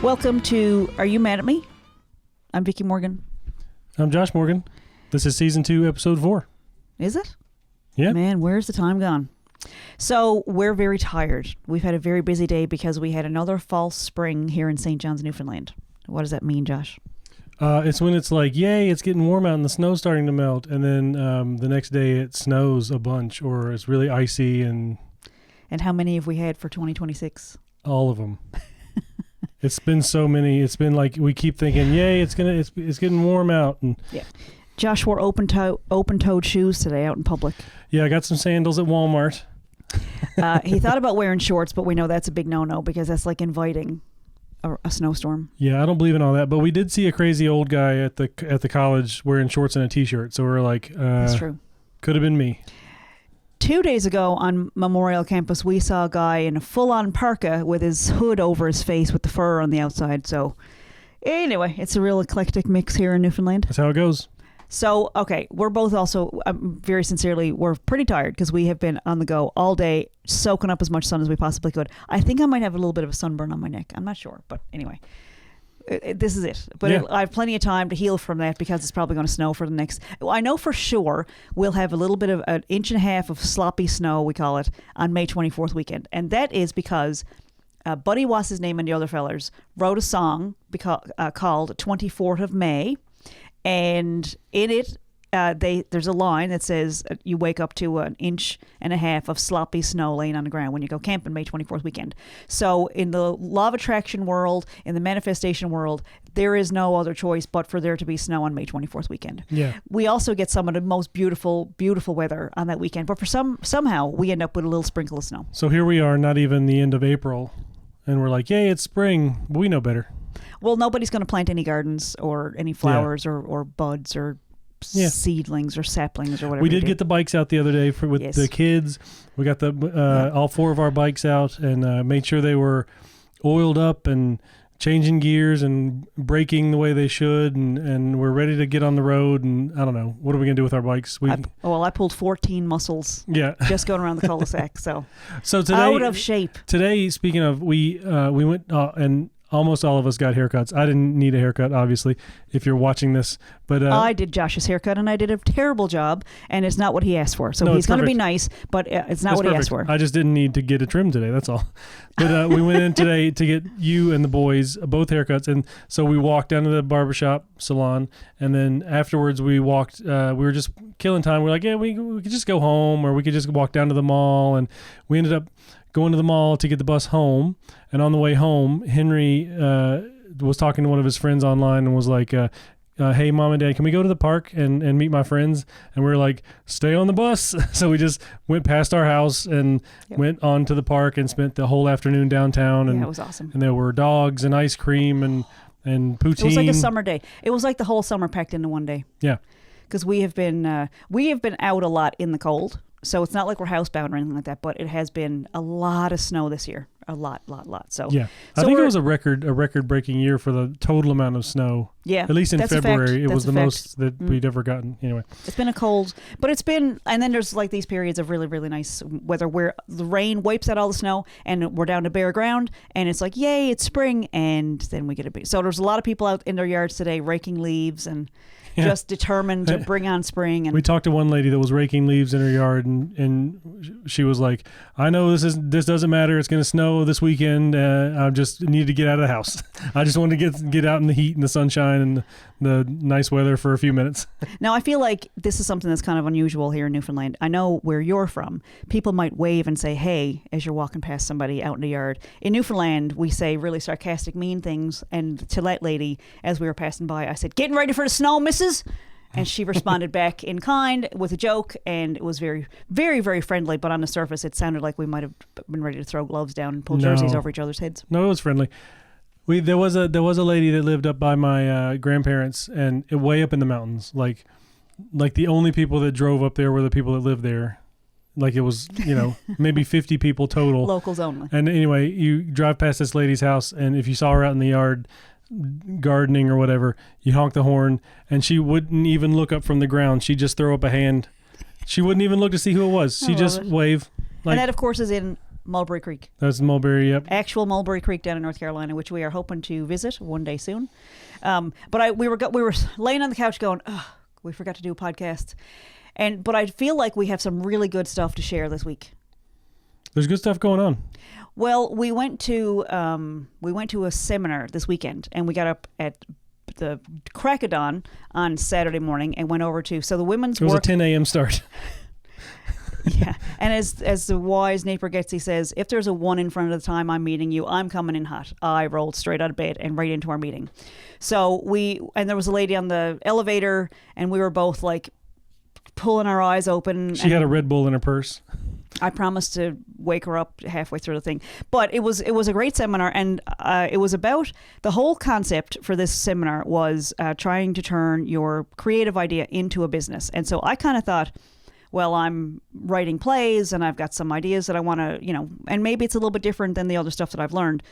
Welcome to Are You Mad at Me? I'm Vickie Morgan. I'm Josh Morgan. This is Season 2, Episode 4. Is it? Yeah. Man, where's the time gone? So we're very tired. We've had a very busy day because we had another false spring here in St. John's, Newfoundland. What does that mean, Josh? It's when it's like, yay, it's getting warm out and the snow's starting to melt. And then the next day it snows a bunch or it's really icy and... And how many have we had for 2026? All of them. It's been so many. It's been like we keep thinking, yay, it's getting warm out. And yeah. Josh wore open-toed shoes today out in public. Yeah, I got some sandals at Walmart. He thought about wearing shorts, but we know that's a big no-no because that's like inviting a snowstorm. Yeah, I don't believe in all that. But we did see a crazy old guy at the college wearing shorts and a T-shirt. So we're like, that's true. Could have been me. 2 days ago on Memorial Campus, we saw a guy in a full-on parka with his hood over his face with the fur on the outside. So anyway, it's a real eclectic mix here in Newfoundland. That's how it goes. So, okay, we're both also, very sincerely, we're pretty tired because we have been on the go all day, soaking up as much sun as we possibly could. I think I might have a little bit of a sunburn on my neck. I'm not sure, but anyway. This is it. But yeah. I have plenty of time to heal from that because it's probably going to snow for the next... I know for sure we'll have a little bit of an inch and a half of sloppy snow, we call it, on May 24th weekend. And that is because Buddy Wass's name and the other fellers wrote a song called 24th of May. And in it, there's a line that says you wake up to an inch and a half of sloppy snow laying on the ground when you go camping May 24th weekend. So in the law of attraction world, in the manifestation world, there is no other choice but for there to be snow on May 24th weekend. Yeah. We also get some of the most beautiful, beautiful weather on that weekend. But for somehow we end up with a little sprinkle of snow. So here we are, not even the end of April, and we're like, yay, it's spring. But we know better. Well, nobody's going to plant any gardens or any flowers or buds or seedlings or saplings or whatever. We did get the bikes out the other day with yes. the kids. We got all four of our bikes out and made sure they were oiled up and changing gears and braking the way they should, and we're ready to get on the road. And I don't know, what are we gonna do with our bikes? I pulled 14 muscles. Yeah, just going around the cul-de-sac. So today, out of shape. Today, speaking of, we went and. Almost all of us got haircuts. I didn't need a haircut, obviously, if you're watching this. But I did Josh's haircut, and I did a terrible job, and it's not what he asked for. So he's going to be nice, but it's not what he asked for. I just didn't need to get a trim today, that's all. But we went in today to get you and the boys both haircuts, and so we walked down to the barbershop salon, and then afterwards we walked, we were just killing time. We're like, yeah, we could just go home, or we could just walk down to the mall, and we ended up going to the mall to get the bus home. And on the way home, Henry was talking to one of his friends online and was like, hey, Mom and Dad, can we go to the park and meet my friends? And we were like, stay on the bus. So we just went past our house and went on to the park and spent the whole afternoon downtown. And it was awesome. And there were dogs and ice cream and poutine. It was like a summer day. It was like the whole summer packed into one day. Yeah. Because we have been out a lot in the cold. So it's not like we're housebound or anything like that, but it has been a lot of snow this year. A lot. So yeah, I think it was a record-breaking year for the total amount of snow. Yeah, at least in February, it was the most that we'd ever gotten. Anyway, it's been a cold, but it's been, and then there's like these periods of really, really nice weather where the rain wipes out all the snow, and we're down to bare ground, and it's like, yay, it's spring, and then we get a bit. So there's a lot of people out in their yards today raking leaves and. Yeah. Just determined to bring on spring. And we talked to one lady that was raking leaves in her yard, and she was like, "I know this doesn't matter. It's going to snow this weekend. I just need to get out of the house. I just want to get out in the heat and the sunshine and the nice weather for a few minutes." Now, I feel like this is something that's kind of unusual here in Newfoundland. I know where you're from. People might wave and say, "Hey," as you're walking past somebody out in the yard. In Newfoundland, we say really sarcastic, mean things. And to that lady, as we were passing by, I said, "Getting ready for the snow, missus?" And she responded back in kind with a joke, and it was very, very, very friendly. But on the surface, it sounded like we might have been ready to throw gloves down and pull jerseys over each other's heads. No, it was friendly. There was a lady that lived up by my grandparents, and way up in the mountains. Like the only people that drove up there were the people that lived there. Like it was, maybe 50 people total. Locals only. And anyway, you drive past this lady's house, and if you saw her out in the yard gardening or whatever, you honk the horn, and she wouldn't even look up from the ground. She'd just throw up a hand. She wouldn't even look to see who it was. She just wave. And that, of course, is in Mulberry Creek. That's Mulberry, yep. Actual Mulberry Creek down in North Carolina, which we are hoping to visit one day soon. But we were laying on the couch going, oh, we forgot to do a podcast. But I feel like we have some really good stuff to share this week. There's good stuff going on. Well, we went to a seminar this weekend, and we got up at the crack of dawn on Saturday morning and went over to the women's. It was a 10 a.m. start. Yeah, and as the wise Nate Bargatze says, if there's a 1 in front of the time I'm meeting you, I'm coming in hot. I rolled straight out of bed and right into our meeting. So there was a lady on the elevator, and we were both like pulling our eyes open. She had a Red Bull in her purse. I promised to wake her up halfway through the thing. But it was a great seminar, and it was about the whole concept for this seminar was trying to turn your creative idea into a business. And so I kind of thought, well, I'm writing plays and I've got some ideas that I want to, and maybe it's a little bit different than the other stuff that I've learned.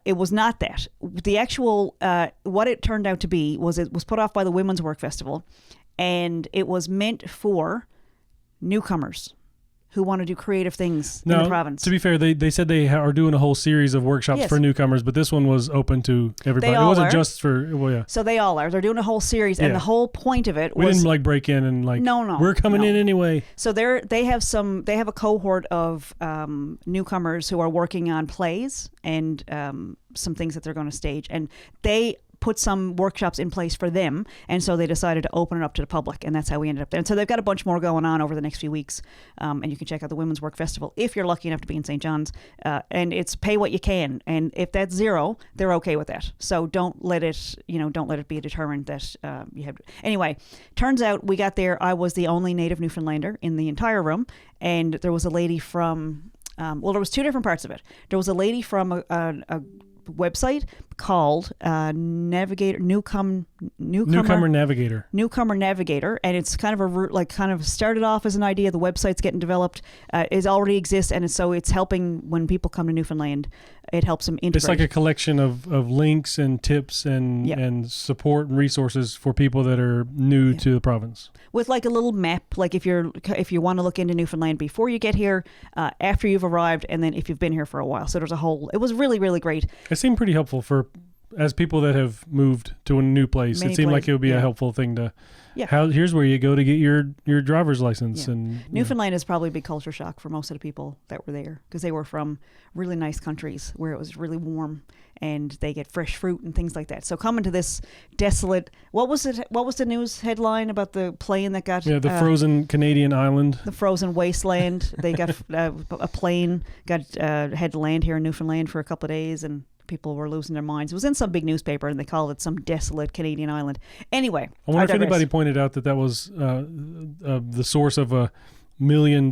It was not that. The actual, what it turned out to be was it was put off by the Women's Work Festival, and it was meant for newcomers who want to do creative things in the province. To be fair, they said they are doing a whole series of workshops for newcomers, but this one was open to everybody. It wasn't just for, yeah. So they all are. They're doing a whole series, and the whole point of it was... We didn't break in and no, we're coming in anyway. So they have a cohort of newcomers who are working on plays and some things that they're going to stage, and they put some workshops in place for them, and so they decided to open it up to the public, and that's how we ended up there. And so they've got a bunch more going on over the next few weeks, and you can check out the Women's Work Festival if you're lucky enough to be in St. John's, and it's pay what you can, and if that's zero, they're okay with that. So don't let it be determined that you have. Anyway, turns out we got there. I was the only native Newfoundlander in the entire room, and there was a lady from. There was two different parts of it. There was a lady from a website called Newcomer Navigator, and it's kind of started off as an idea. The website's getting developed, it already exists, and so it's helping when people come to Newfoundland. It helps them integrate. It's like a collection of links and tips and support and resources for people that are new to the province. With like a little map, like if you want to look into Newfoundland before you get here, after you've arrived, and then if you've been here for a while. So it was really, really great. It seemed pretty helpful as people that have moved to a new place. It seemed like it would be a helpful thing to. Yeah. Here's where you go to get your driver's license. Yeah. And Newfoundland is probably a big culture shock for most of the people that were there, because they were from really nice countries where it was really warm and they get fresh fruit and things like that. So coming to this desolate, what was the news headline about the plane that got the frozen Canadian island, the frozen wasteland? They got a plane had to land here in Newfoundland for a couple of days, and people were losing their minds. It was in some big newspaper, and they called it some desolate Canadian island. Anyway, I wonder if anybody pointed out that was the source of $1 million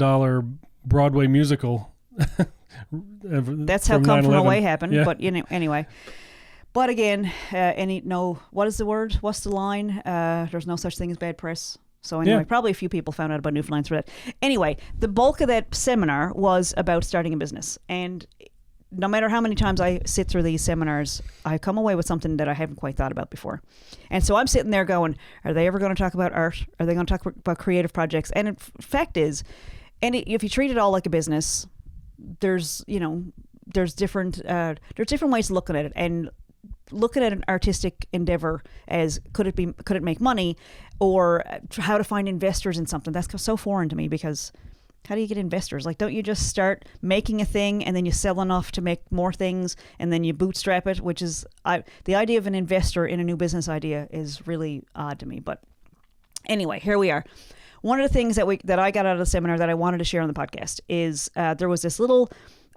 Broadway musical. That's how Come From Away happened. Yeah. But anyway. But again, what is the word? What's the line? There's no such thing as bad press. So anyway, probably a few people found out about Newfoundland through that. Anyway, the bulk of that seminar was about starting a business, and no matter how many times I sit through these seminars, I come away with something that I haven't quite thought about before. And so I'm sitting there going, are they ever going to talk about art? Are they going to talk about creative projects? And the fact is, if you treat it all like a business, there's different ways of looking at it, and looking at an artistic endeavor as could it make money, or how to find investors in something. That's so foreign to me, because how do you get investors? Like, don't you just start making a thing and then you sell enough to make more things and then you bootstrap it, which is the idea of an investor in a new business idea is really odd to me. But anyway, here we are. One of the things that I got out of the seminar that I wanted to share on the podcast is there was this little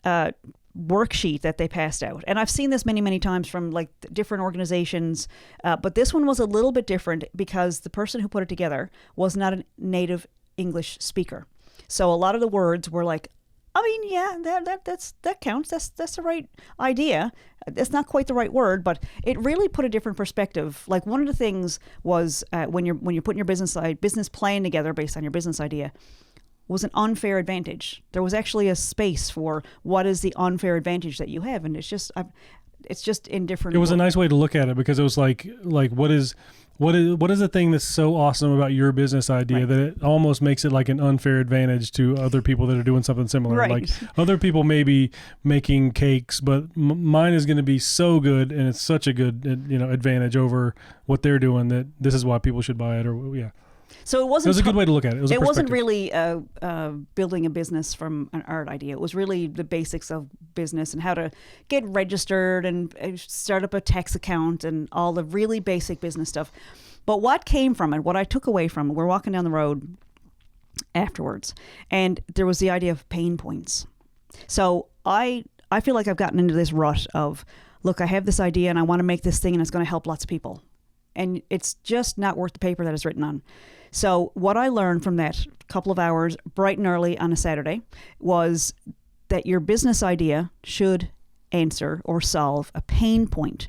worksheet that they passed out. And I've seen this many, many times from like different organizations, but this one was a little bit different because the person who put it together was not a native English speaker. So a lot of the words were like, that counts. That's the right idea. That's not quite the right word, but it really put a different perspective. Like, one of the things was when you're putting your business plan together based on your business idea, was an unfair advantage. There was actually a space for what is the unfair advantage that you have, and it's just indifferent. It was a nice way to look at it, because it was like what is What is the thing that's so awesome about your business idea that it almost makes it like an unfair advantage to other people that are doing something similar? Right. Like other people may be making cakes, but mine is going to be so good, and it's such a good advantage over what they're doing that this is why people should buy it. Or yeah. So it wasn't. It was a good way to look at it. It wasn't really building a business from an art idea. It was really the basics of business and how to get registered and start up a tax account and all the really basic business stuff. But what came from it, what I took away from it, we're walking down the road afterwards, and there was the idea of pain points. So I feel like I've gotten into this rut of, look, I have this idea and I want to make this thing and it's going to help lots of people. And it's just not worth the paper that it's written on. So what I learned from that couple of hours, bright and early on a Saturday, was that your business idea should answer or solve a pain point.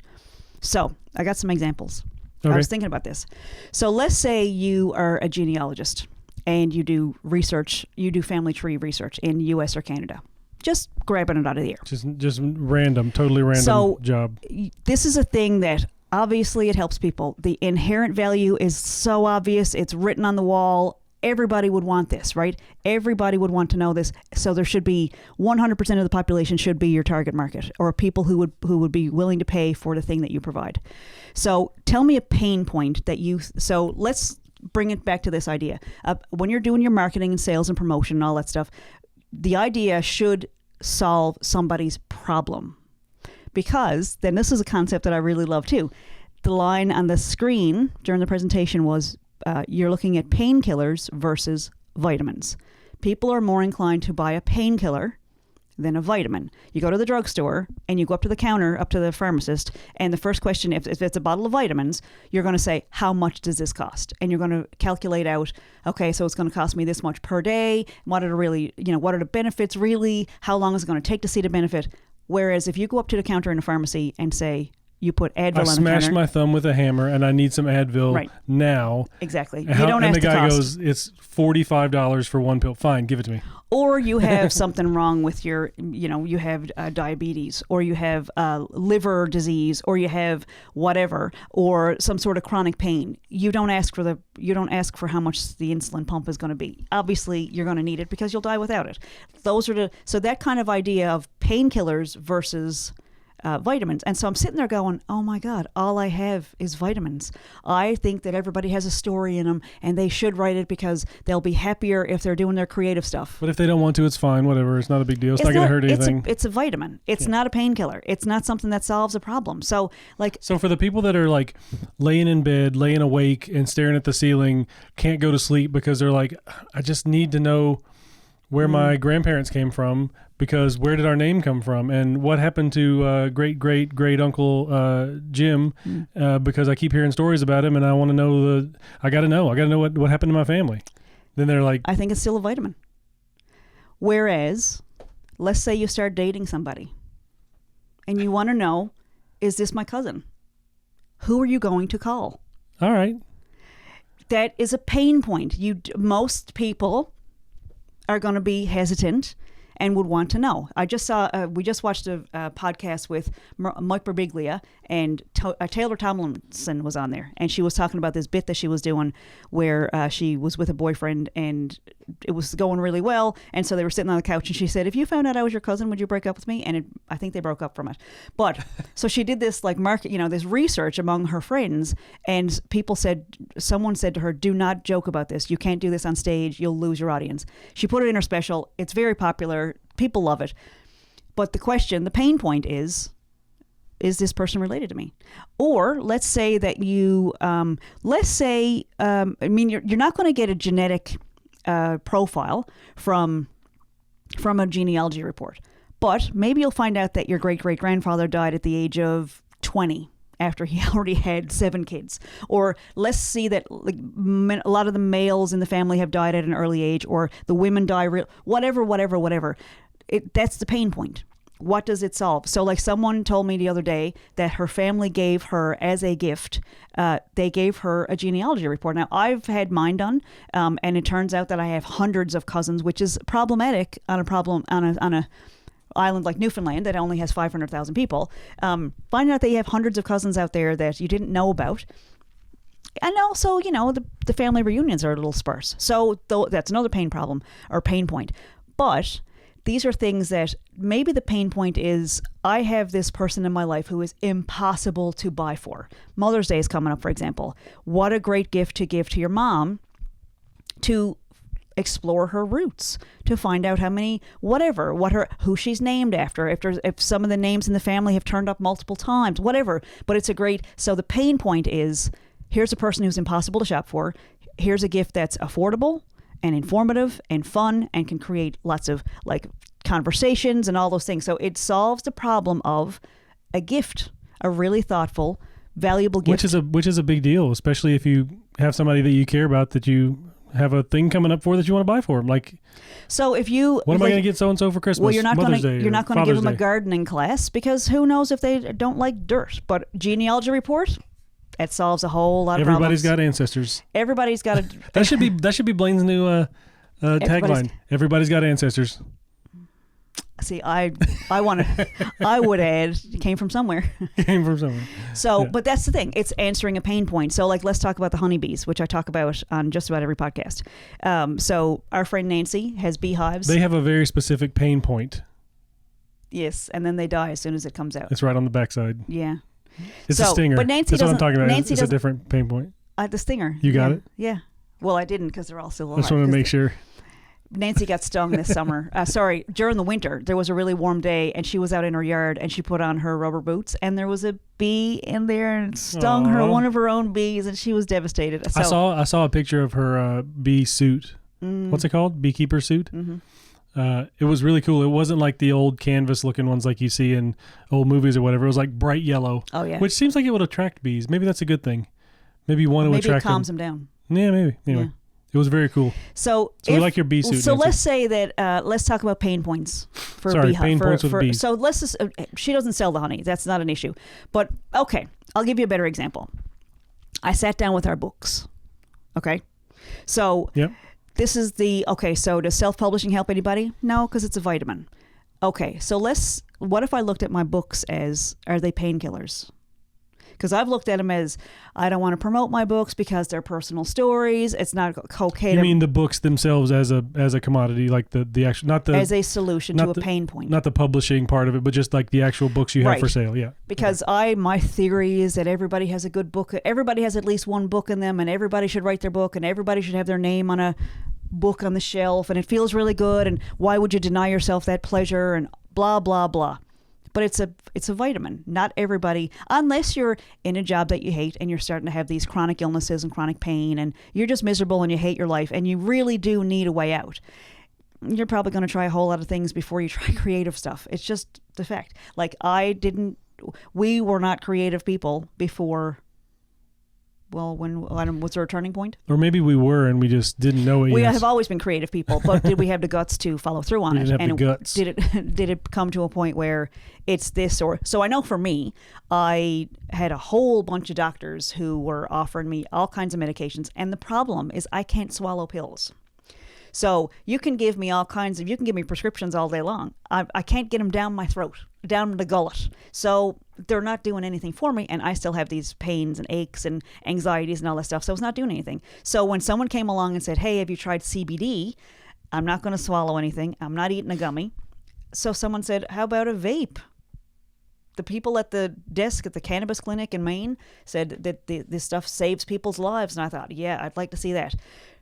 So I got some examples. Okay. I was thinking about this. So let's say you are a genealogist and you do research, you do family tree research in US or Canada. Just grabbing it out of the air. Just random, totally random job. This is a thing that obviously it helps people. The inherent value is so obvious. It's written on the wall. Everybody would want this, right? Everybody would want to know this. So there should be 100% of the population should be your target market, or people who would be willing to pay for the thing that you provide. So tell me a pain point that so let's bring it back to this idea. When you're doing your marketing and sales and promotion and all that stuff, the idea should solve somebody's problem. Because then this is a concept that I really love too. The line on the screen during the presentation was, you're looking at painkillers versus vitamins. People are more inclined to buy a painkiller than a vitamin. You go to the drugstore and you go up to the counter, up to the pharmacist, and the first question, if it's a bottle of vitamins, you're going to say, how much does this cost? And you're going to calculate out, okay, so it's going to cost me this much per day. What are the benefits really? How long is it going to take to see the benefit? Whereas if you go up to the counter in a pharmacy and say, you put Advil on the counter. I smashed my thumb with a hammer and I need some Advil now. Exactly. You don't ask the cost. And the guy goes, it's $45 for one pill. Fine, give it to me. Or you have something wrong with your, you have diabetes, or you have liver disease, or you have whatever, or some sort of chronic pain. You don't ask for how much the insulin pump is going to be. Obviously, you're going to need it because you'll die without it. So that kind of idea of painkillers versus vitamins. And so I'm sitting there going, oh my God, all I have is vitamins. I think that everybody has a story in them and they should write it because they'll be happier if they're doing their creative stuff. But if they don't want to, it's fine. Whatever. It's not a big deal. It's not going to hurt anything. It's a vitamin. It's not a painkiller. It's not something that solves a problem. So for the people that are like laying in bed, laying awake and staring at the ceiling, can't go to sleep because they're like, I just need to know where my grandparents came from, because where did our name come from, and what happened to great uncle Jim, because I keep hearing stories about him and I want to know I got to know what happened to my family. Then they're like, I think it's still a vitamin. Whereas, let's say you start dating somebody and you want to know, is this my cousin? Who are you going to call? All right. That is a pain point. Most people are going to be hesitant and would want to know. We just watched a podcast with Mike Birbiglia, and Taylor Tomlinson was on there, and she was talking about this bit that she was doing where she was with a boyfriend and it was going really well, and so they were sitting on the couch and she said, if you found out I was your cousin, would you break up with me? And I think they broke up from it. But so she did this this research among her friends, and someone said to her, do not joke about this. You can't do this on stage. You'll lose your audience. She put it in her special. It's very popular. People love it. But the pain point is this person related to me? Or let's say that you're not going to get a genetic profile from a genealogy report, but maybe you'll find out that your great-great-grandfather died at the age of 20 after he already had 7 kids. Or let's see that a lot of the males in the family have died at an early age, or the women die, whatever. That's the pain point. What does it solve? So someone told me the other day that her family gave her as a gift, they gave her a genealogy report. Now, I've had mine done, and it turns out that I have hundreds of cousins, which is problematic on a island like Newfoundland that only has 500,000 people. Finding out that you have hundreds of cousins out there that you didn't know about And also, the family reunions are a little sparse. So that's another pain problem or pain point. But these are things that maybe the pain point is I have this person in my life who is impossible to buy for. Mother's Day is coming up, for example. What a great gift to give to your mom to explore her roots, to find out how many, who she's named after, if some of the names in the family have turned up multiple times, whatever. But it's so the pain point is, here's a person who's impossible to shop for. Here's a gift that's affordable and informative and fun and can create lots of conversations and all those things. So it solves the problem of a gift, a really thoughtful, valuable gift. Which is a big deal, especially if you have somebody that you care about that you have a thing coming up for that you want to buy for them. So if you, what am I going to get so and so for Christmas? Well, you're not going to give them Day. a gardening class because who knows if they don't like dirt. But genealogy report, it solves a whole lot of Everybody's problems. got ancestors. Everybody's got a. That should be Blaine's new tagline. Everybody's got ancestors. See, I would add, it came from somewhere. So, yeah. But that's the thing. It's answering a pain point. So let's talk about the honeybees, which I talk about on just about every podcast. So our friend Nancy has beehives. They have a very specific pain point. Yes. And then they die as soon as it comes out. It's right on the backside. Yeah. It's a stinger. But Nancy that's what I'm talking about. Nancy it's a different pain point. The stinger. You got it? Yeah. Well, I didn't because they're all still alive. I just want to make sure. Nancy got stung this summer. During the winter. There was a really warm day, and she was out in her yard, and she put on her rubber boots, and there was a bee in there, and it stung her, one of her own bees, and she was devastated. So, I saw a picture of her bee suit. What's it called? Beekeeper suit? Mm-hmm. It was really cool. It wasn't like the old canvas-looking ones like you see in old movies or whatever. It was like bright yellow. Oh, yeah. Which seems like it would attract bees. Maybe that's a good thing. Maybe you want to attract them. Maybe it calms them down. Yeah, maybe. Anyway. Yeah. It was very cool. So we like your bee suit. So Nancy. let's say that let's talk about pain points for pain points with bees. So let's just, she doesn't sell the honey. That's not an issue. But okay, I'll give you a better example. I sat down with our books. Okay, so this is so does self-publishing help anybody? No, because it's a vitamin. Okay, so what if I looked at my books as, are they painkillers? Because I've looked at them as, I don't want to promote my books because they're personal stories. It's not okay. You mean the books themselves as a commodity, like the actual, not the as a solution to a pain point, not the publishing part of it, but just like the actual books you have for sale. Yeah. Because my theory is that everybody has a good book. Everybody has at least one book in them, and everybody should write their book, and everybody should have their name on a book on the shelf, and it feels really good. And why would you deny yourself that pleasure? And blah blah blah. But it's a vitamin. Not everybody, unless you're in a job that you hate and you're starting to have these chronic illnesses and chronic pain and you're just miserable and you hate your life and you really do need a way out. You're probably going to try a whole lot of things before you try creative stuff. It's just the fact. We were not creative people before. Well, was there a turning point? Or maybe we were and we just didn't know it. We have always been creative people, but did we have the guts to follow through on it? And the guts. Did it come to a point where it's this or so? I know for me, I had a whole bunch of doctors who were offering me all kinds of medications, and the problem is I can't swallow pills. So you can give me you can give me prescriptions all day long. I can't get them down my throat, down the gullet. So they're not doing anything for me, and I still have these pains and aches and anxieties and all that stuff. So it's not doing anything. So when someone came along and said, hey, have you tried CBD? I'm not going to swallow anything. I'm not eating a gummy. So someone said, how about a vape? The people at the desk at the cannabis clinic in Maine said that this stuff saves people's lives. And I thought, yeah, I'd like to see that.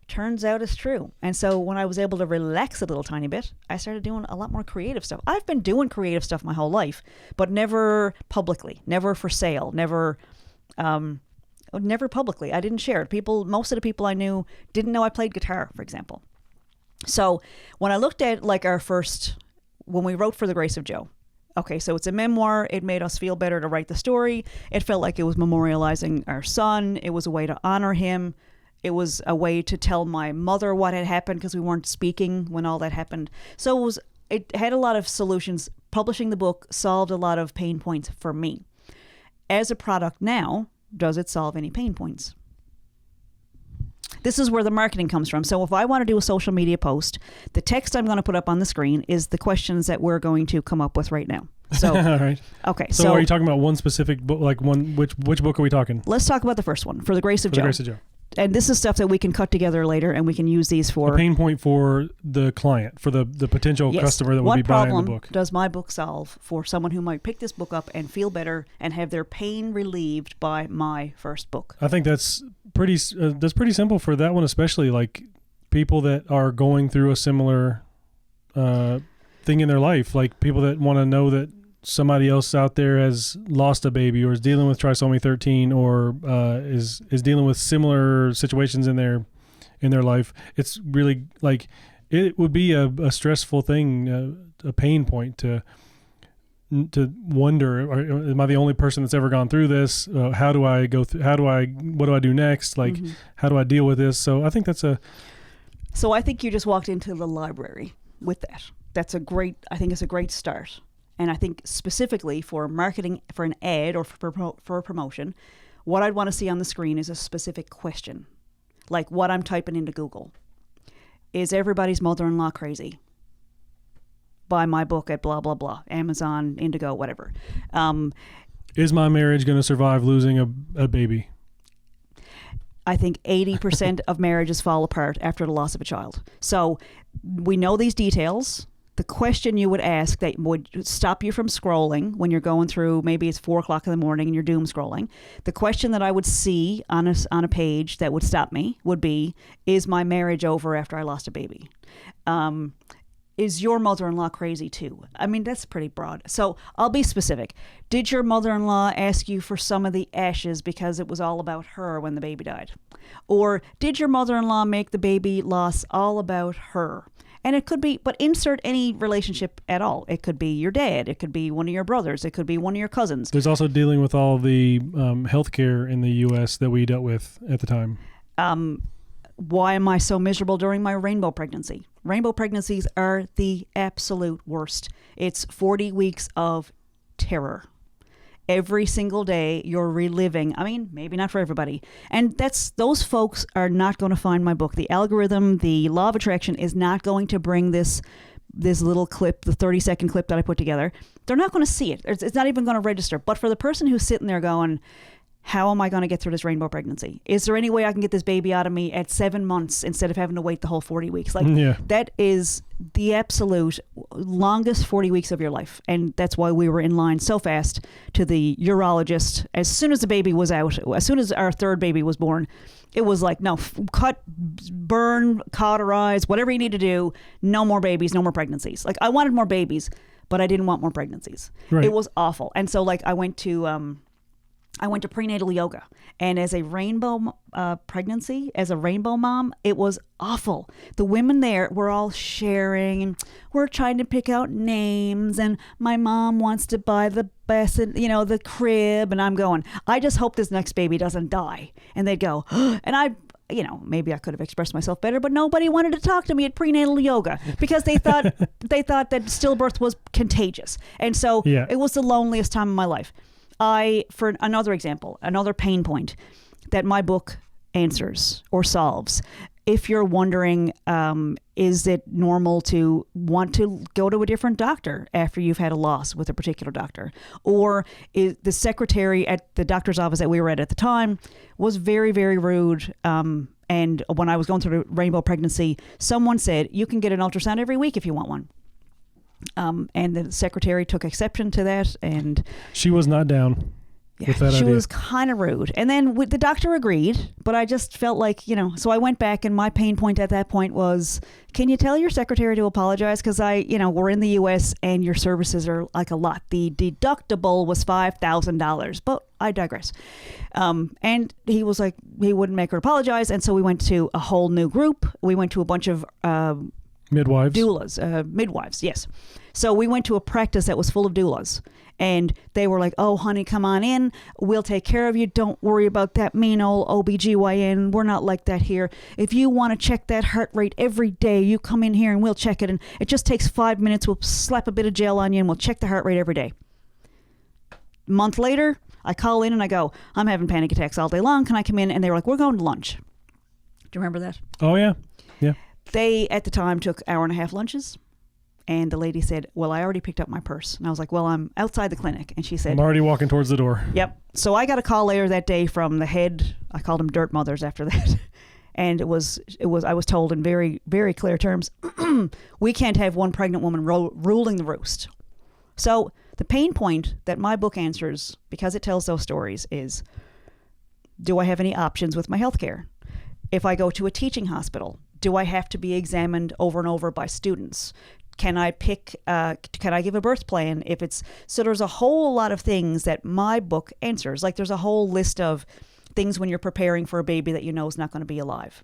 Turns out it's true. And so when I was able to relax a little tiny bit, I started doing a lot more creative stuff. I've been doing creative stuff my whole life, but never publicly, never for sale, never publicly. I didn't share it. Most of the people I knew didn't know I played guitar, for example. So when I looked at when we wrote For the Grace of Joe, okay, so it's a memoir. It made us feel better to write the story. It felt like it was memorializing our son. It was a way to honor him. It was a way to tell my mother what had happened because we weren't speaking when all that happened. So it had a lot of solutions. Publishing the book solved a lot of pain points for me. As a product now, does it solve any pain points? This is where the marketing comes from. So if I want to do a social media post, the text I'm going to put up on the screen is the questions that we're going to come up with right now. So, All right. okay. So are you talking about one specific book? Like which book are we talking? Let's talk about the first one, For the Grace of For Joe. the Grace of Joe. And this is stuff that we can cut together later, and we can use these for A pain point for the client, for the potential customer that would be buying the book. What problem does my book solve for someone who might pick this book up and feel better and have their pain relieved by my first book? I think that's pretty simple for that one, especially like people that are going through a similar thing in their life, like people that want to know that somebody else out there has lost a baby or is dealing with trisomy 13 or is dealing with similar situations in their life. It's really like it would be a stressful thing, a pain point to wonder, am I the only person that's ever gone through this? How do I go through, what do I do next? Like, how do I deal with this? So I think so I think you just walked into the library with that. I think it's a great start. And I think specifically for marketing, for an ad or for a promotion, what I'd want to see on the screen is a specific question, like what I'm typing into Google. Is everybody's mother-in-law crazy? Buy my book at blah, blah, blah, Amazon, Indigo, whatever. Is my marriage going to survive losing a baby? I think 80% of marriages fall apart after the loss of a child. So we know these details. The question you would ask that would stop you from scrolling when you're going through, maybe it's 4 o'clock in the morning and you're doom scrolling. The question that I would see on a page that would stop me would be, is my marriage over after I lost a baby? Is your mother-in-law crazy too? I mean, that's pretty broad. So I'll be specific. Did your mother-in-law ask you for some of the ashes because it was all about her when the baby died? Or did your mother-in-law make the baby loss all about her? And it could be, but insert any relationship at all. It could be your dad. It could be one of your brothers. It could be one of your cousins. There's also dealing with all the healthcare in the U.S. that we dealt with at the time. Why am I so miserable during my rainbow pregnancy? Rainbow pregnancies are the absolute worst. It's 40 weeks of terror. Every single day you're reliving. I mean, maybe not for everybody. And those folks are not going to find my book. The algorithm, the law of attraction is not going to bring this little clip, the 30-second clip that I put together. They're not going to see it. It's not even going to register. But for the person who's sitting there going, how am I going to get through this rainbow pregnancy? Is there any way I can get this baby out of me at 7 months instead of having to wait the whole 40 weeks? That is the absolute longest 40 weeks of your life. And that's why we were in line so fast to the urologist. As soon as the baby was out, as soon as our third baby was born, it was like, no, cut, burn, cauterize, whatever you need to do. No more babies, no more pregnancies. Like, I wanted more babies, but I didn't want more pregnancies. Right. It was awful. And so I went to prenatal yoga, and as a rainbow pregnancy, as a rainbow mom, it was awful. The women there were all sharing, and we're trying to pick out names, and my mom wants to buy the best, the crib, and I'm going, I just hope this next baby doesn't die. And they'd go, and I, maybe I could have expressed myself better, but nobody wanted to talk to me at prenatal yoga because they thought that stillbirth was contagious, and so It was the loneliest time of my life. For another example, another pain point that my book answers or solves. If you're wondering, is it normal to want to go to a different doctor after you've had a loss with a particular doctor? Or is the secretary at the doctor's office that we were at the time was very, very rude. And when I was going through the rainbow pregnancy, someone said, you can get an ultrasound every week if you want one. And the secretary took exception to that, and she was not down with that idea. She was kind of rude. And then the doctor agreed, but I just felt like, so I went back, and my pain point at that point was, can you tell your secretary to apologize? Because we're in the U.S. and your services are like a lot. The deductible was $5,000, but I digress. And he was like, he wouldn't make her apologize. And so we went to a whole new group. We went to a bunch of midwives. Doulas, midwives, yes. So we went to a practice that was full of doulas, and they were like, oh, honey, come on in. We'll take care of you. Don't worry about that mean old OBGYN. We're not like that here. If you want to check that heart rate every day, you come in here and we'll check it. And it just takes 5 minutes. We'll slap a bit of gel on you and we'll check the heart rate every day. A month later, I call in and I go, I'm having panic attacks all day long. Can I come in? And they were like, we're going to lunch. Do you remember that? Oh, yeah. Yeah. They, at the time, took 1.5-hour lunches. And the lady said, well, I already picked up my purse. And I was like, well, I'm outside the clinic. And she said, I'm already walking towards the door. Yep. So I got a call later that day from the head. I called them dirt mothers after that. And I was told in very, very clear terms, we can't have one pregnant woman ruling the roost. So the pain point that my book answers, because it tells those stories, is, do I have any options with my health care? If I go to a teaching hospital, do I have to be examined over and over by students? Can I pick, can I give a birth plan if it's, so there's a whole lot of things that my book answers. Like there's a whole list of things when you're preparing for a baby that you know is not going to be alive.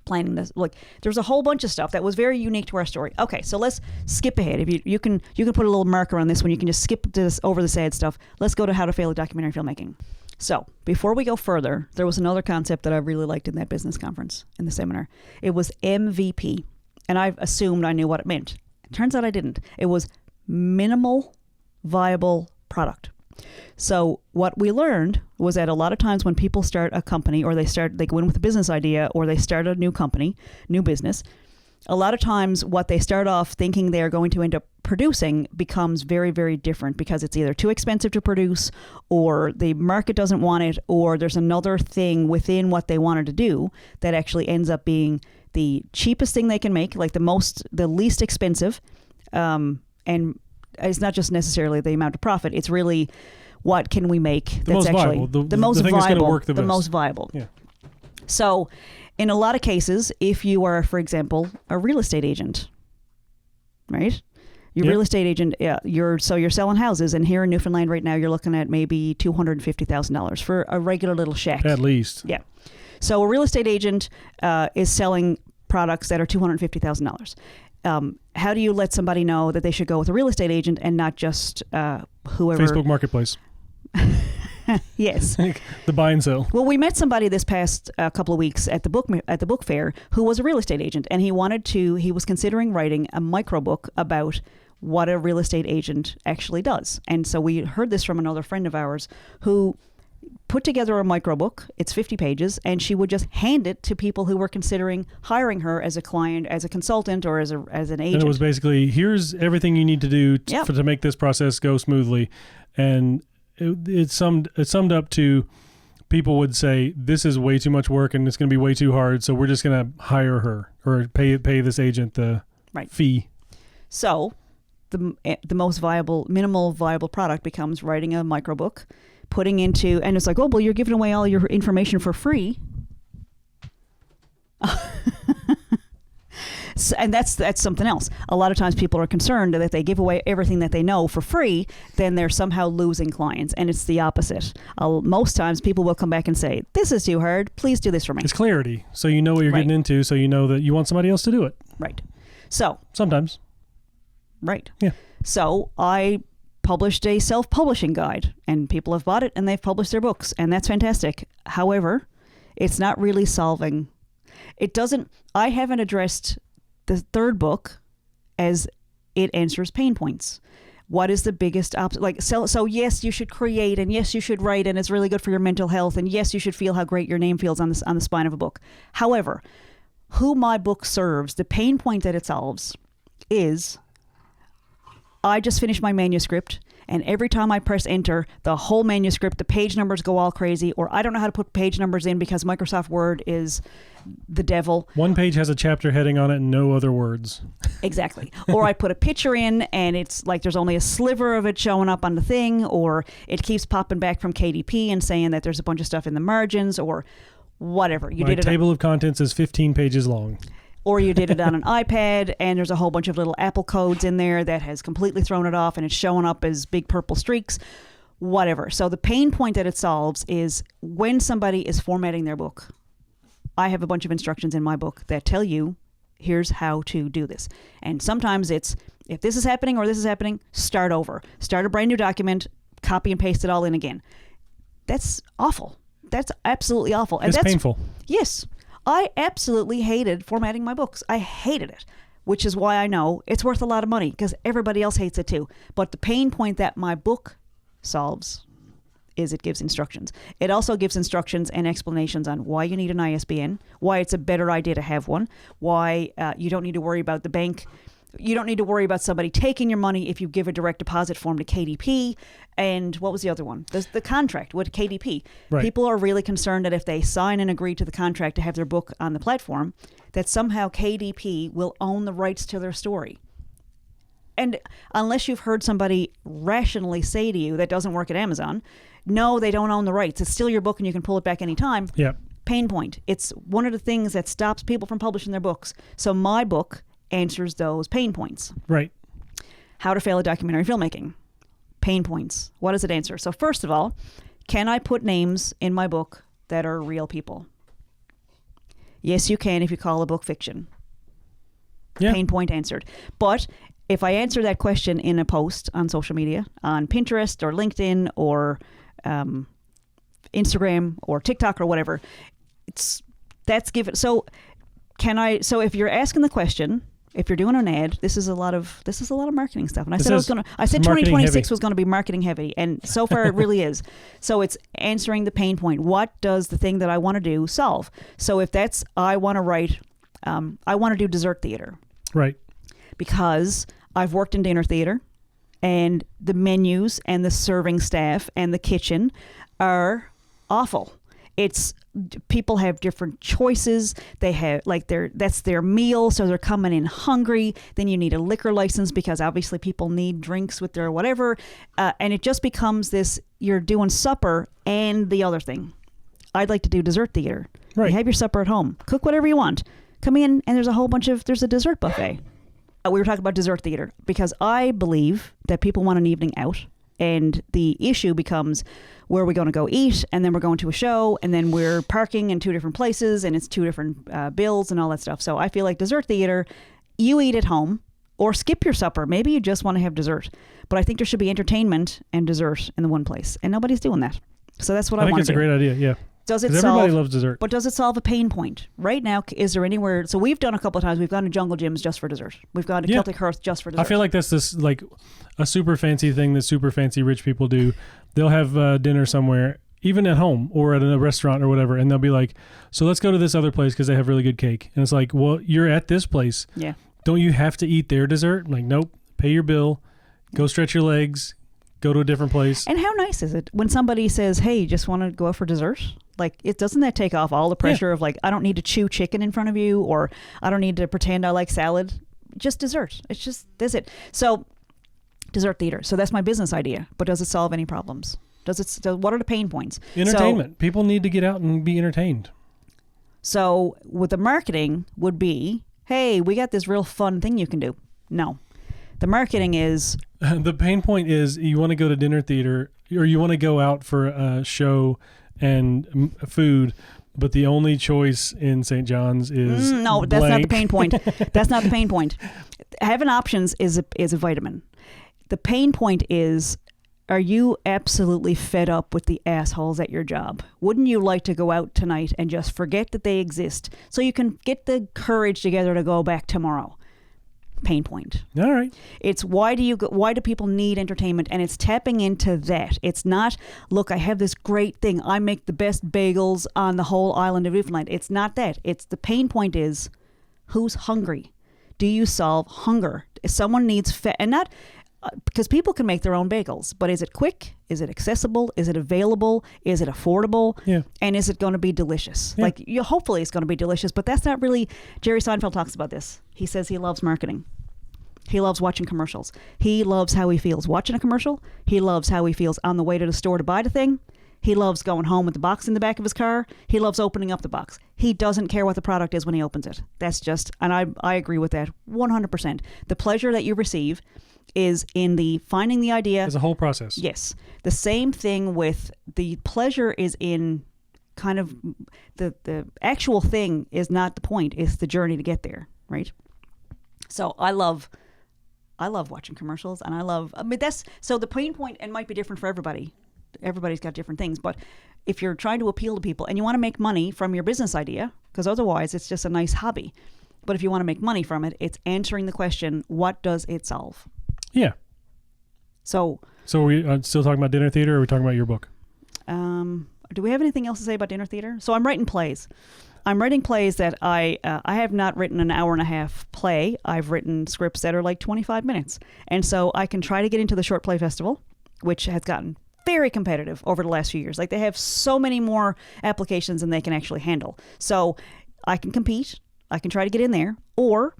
Planning this, like there's a whole bunch of stuff that was very unique to our story. Okay, so let's skip ahead. If you can put a little marker on this one. You can just skip this over the sad stuff. Let's go to how to fail at documentary filmmaking. So before we go further, there was another concept that I really liked in that business conference, in the seminar. It was MVP. And I assumed I knew what it meant. It turns out I didn't. It was minimal viable product. So what we learned was that a lot of times when people start a company, or they go in with a business idea, or they start a new company, new business, a lot of times what they start off thinking they're going to end up producing becomes very, very different, because it's either too expensive to produce, or the market doesn't want it, or there's another thing within what they wanted to do that actually ends up being the cheapest thing they can make, like the least expensive, and it's not just necessarily the amount of profit. It's really what can we make that's actually the most viable, the most viable. Yeah. So, in a lot of cases, if you are, for example, a real estate agent, right? You're real estate agent. Yeah, you're selling houses, and here in Newfoundland right now, you're looking at maybe $250,000 for a regular little shack. At least. Yeah. So a real estate agent is selling products that are $250,000. How do you let somebody know that they should go with a real estate agent and not just whoever? Facebook Marketplace. Yes. The buy and sell. Well, we met somebody this past couple of weeks at the book fair who was a real estate agent, and he was considering writing a microbook about what a real estate agent actually does. And so we heard this from another friend of ours who put together a microbook. It's 50 pages, and she would just hand it to people who were considering hiring her as a client, as a consultant, or as an agent. And it was basically, here's everything you need to do to make this process go smoothly. And it summed up to, people would say, this is way too much work and it's going to be way too hard, so we're just going to hire her or pay this agent the fee. So the most minimal viable product becomes writing a microbook, putting into, and it's like, oh, well, you're giving away all your information for free. And that's something else. A lot of times people are concerned that if they give away everything that they know for free, then they're somehow losing clients. And it's the opposite. Most times people will come back and say, this is too hard. Please do this for me. It's clarity. So you know what you're getting into. So you know that you want somebody else to do it. Right. So. Sometimes. Right. Yeah. So I published a self-publishing guide, and people have bought it and they've published their books, and that's fantastic. However, it's not really solving. I haven't addressed the third book as it answers pain points. What is the biggest so yes, you should create, and yes, you should write, and it's really good for your mental health, and yes, you should feel how great your name feels on the spine of a book. However, who my book serves, the pain point that it solves is, I just finished my manuscript, and every time I press enter, the whole manuscript, the page numbers go all crazy, or I don't know how to put page numbers in because Microsoft Word is the devil. One page has a chapter heading on it and no other words. Exactly. Or I put a picture in and it's like there's only a sliver of it showing up on the thing, or it keeps popping back from KDP and saying that there's a bunch of stuff in the margins, or whatever. My table of contents is 15 pages long. Or you did it on an iPad and there's a whole bunch of little Apple codes in there that has completely thrown it off and it's showing up as big purple streaks, whatever. So the pain point that it solves is when somebody is formatting their book. I have a bunch of instructions in my book that tell you, here's how to do this. And sometimes it's, if this is happening or this is happening, start over. Start a brand new document, copy and paste it all in again. That's awful. That's absolutely awful. And that's painful. Yes. I absolutely hated formatting my books. I hated it, which is why I know it's worth a lot of money, because everybody else hates it too. But the pain point that my book solves is it gives instructions. It also gives instructions and explanations on why you need an ISBN, why it's a better idea to have one, why you don't need to worry about the bank You don't need to worry about somebody taking your money if you give a direct deposit form to KDP. And what was the other one? The contract with KDP. Right. People are really concerned that if they sign and agree to the contract to have their book on the platform, that somehow KDP will own the rights to their story. And unless you've heard somebody rationally say to you that doesn't work at Amazon, no, they don't own the rights. It's still your book and you can pull it back anytime. Yeah. Pain point. It's one of the things that stops people from publishing their books. So my book answers those pain points. Right. How to fail at documentary filmmaking. Pain points. What does it answer? So first of all, can I put names in my book that are real people? Yes, you can if you call a book fiction. Yeah. Pain point answered. But if I answer that question in a post on social media, on Pinterest or LinkedIn or Instagram or TikTok or whatever, that's given. So if you're asking the question, if you're doing an ad, this is a lot of marketing stuff. And I said 2026 was going to be marketing heavy, and so far it really is. So it's answering the pain point. What does the thing that I want to do solve? So if that's, I want to do dessert theater. Right. Because I've worked in dinner theater, and the menus and the serving staff and the kitchen are awful. People have different choices. They have that's their meal, so they're coming in hungry. Then you need a liquor license because obviously people need drinks with their whatever, and it just becomes this. You're doing supper and the other thing. I'd like to do dessert theater. Right. You have your supper at home. Cook whatever you want. Come in and there's a dessert buffet. We were talking about dessert theater because I believe that people want an evening out. And the issue becomes, where are we going to go eat? And then we're going to a show, and then we're parking in two different places, and it's two different bills and all that stuff. So I feel like dessert theater, you eat at home or skip your supper. Maybe you just want to have dessert. But I think there should be entertainment and dessert in the one place. And nobody's doing that. So that's what I want to do. I think it's a great idea, yeah. Does it everybody loves dessert. But does it solve a pain point? Right now, is there anywhere... So we've done a couple of times. We've gone to Jungle Gyms just for dessert. We've gone to Celtic Hearth just for dessert. I feel like that's this like a super fancy thing that super fancy rich people do. They'll have dinner somewhere, even at home or at a restaurant or whatever, and they'll be like, so let's go to this other place because they have really good cake. And it's like, well, you're at this place. Yeah. Don't you have to eat their dessert? Like, nope. Pay your bill. Go stretch your legs. Go to a different place. And how nice is it when somebody says, hey, you just want to go out for dessert? Like, doesn't that take off all the pressure of like, I don't need to chew chicken in front of you, or I don't need to pretend I like salad. Just dessert. That's it. So dessert theater. So that's my business idea. But does it solve any problems? What are the pain points? Entertainment. People need to get out and be entertained. So with the marketing would be, hey, we got this real fun thing you can do. No. The marketing is... The pain point is you want to go to dinner theater, or you want to go out for a show and food, but the only choice in St. John's is no, that's not the pain point. That's not the pain point. Having options is a vitamin. The pain point is, are you absolutely fed up with the assholes at your job? Wouldn't you like to go out tonight and just forget that they exist so you can get the courage together to go back tomorrow? Pain point. All right. It's why do people need entertainment? And it's tapping into that. It's not, look, I have this great thing. I make the best bagels on the whole island of Newfoundland. It's not that. It's the pain point is, who's hungry? Do you solve hunger? If someone needs and not because people can make their own bagels, but is it quick? Is it accessible? Is it available? Is it affordable? Yeah. And is it going to be delicious? Yeah. Like, hopefully it's going to be delicious, but that's not really... Jerry Seinfeld talks about this. He says he loves marketing. He loves watching commercials. He loves how he feels watching a commercial. He loves how he feels on the way to the store to buy the thing. He loves going home with the box in the back of his car. He loves opening up the box. He doesn't care what the product is when he opens it. That's just... And I agree with that 100%. The pleasure that you receive is in the finding the idea. It's a whole process. Yes. The same thing with the pleasure is in kind of the actual thing is not the point. It's the journey to get there, right? So I love watching commercials, and that's, so the pain point, and might be different for everybody. Everybody's got different things, but if you're trying to appeal to people and you want to make money from your business idea, because otherwise it's just a nice hobby. But if you want to make money from it, it's answering the question, what does it solve? Yeah. So are we still talking about dinner theater, or are we talking about your book? Are do we have anything else to say about dinner theater? So I'm writing plays. I'm writing plays that I have not written an hour and a half play. I've written scripts that are like 25 minutes. And so I can try to get into the Short Play Festival, which has gotten very competitive over the last few years. Like they have so many more applications than they can actually handle. So I can compete. I can try to get in there. Or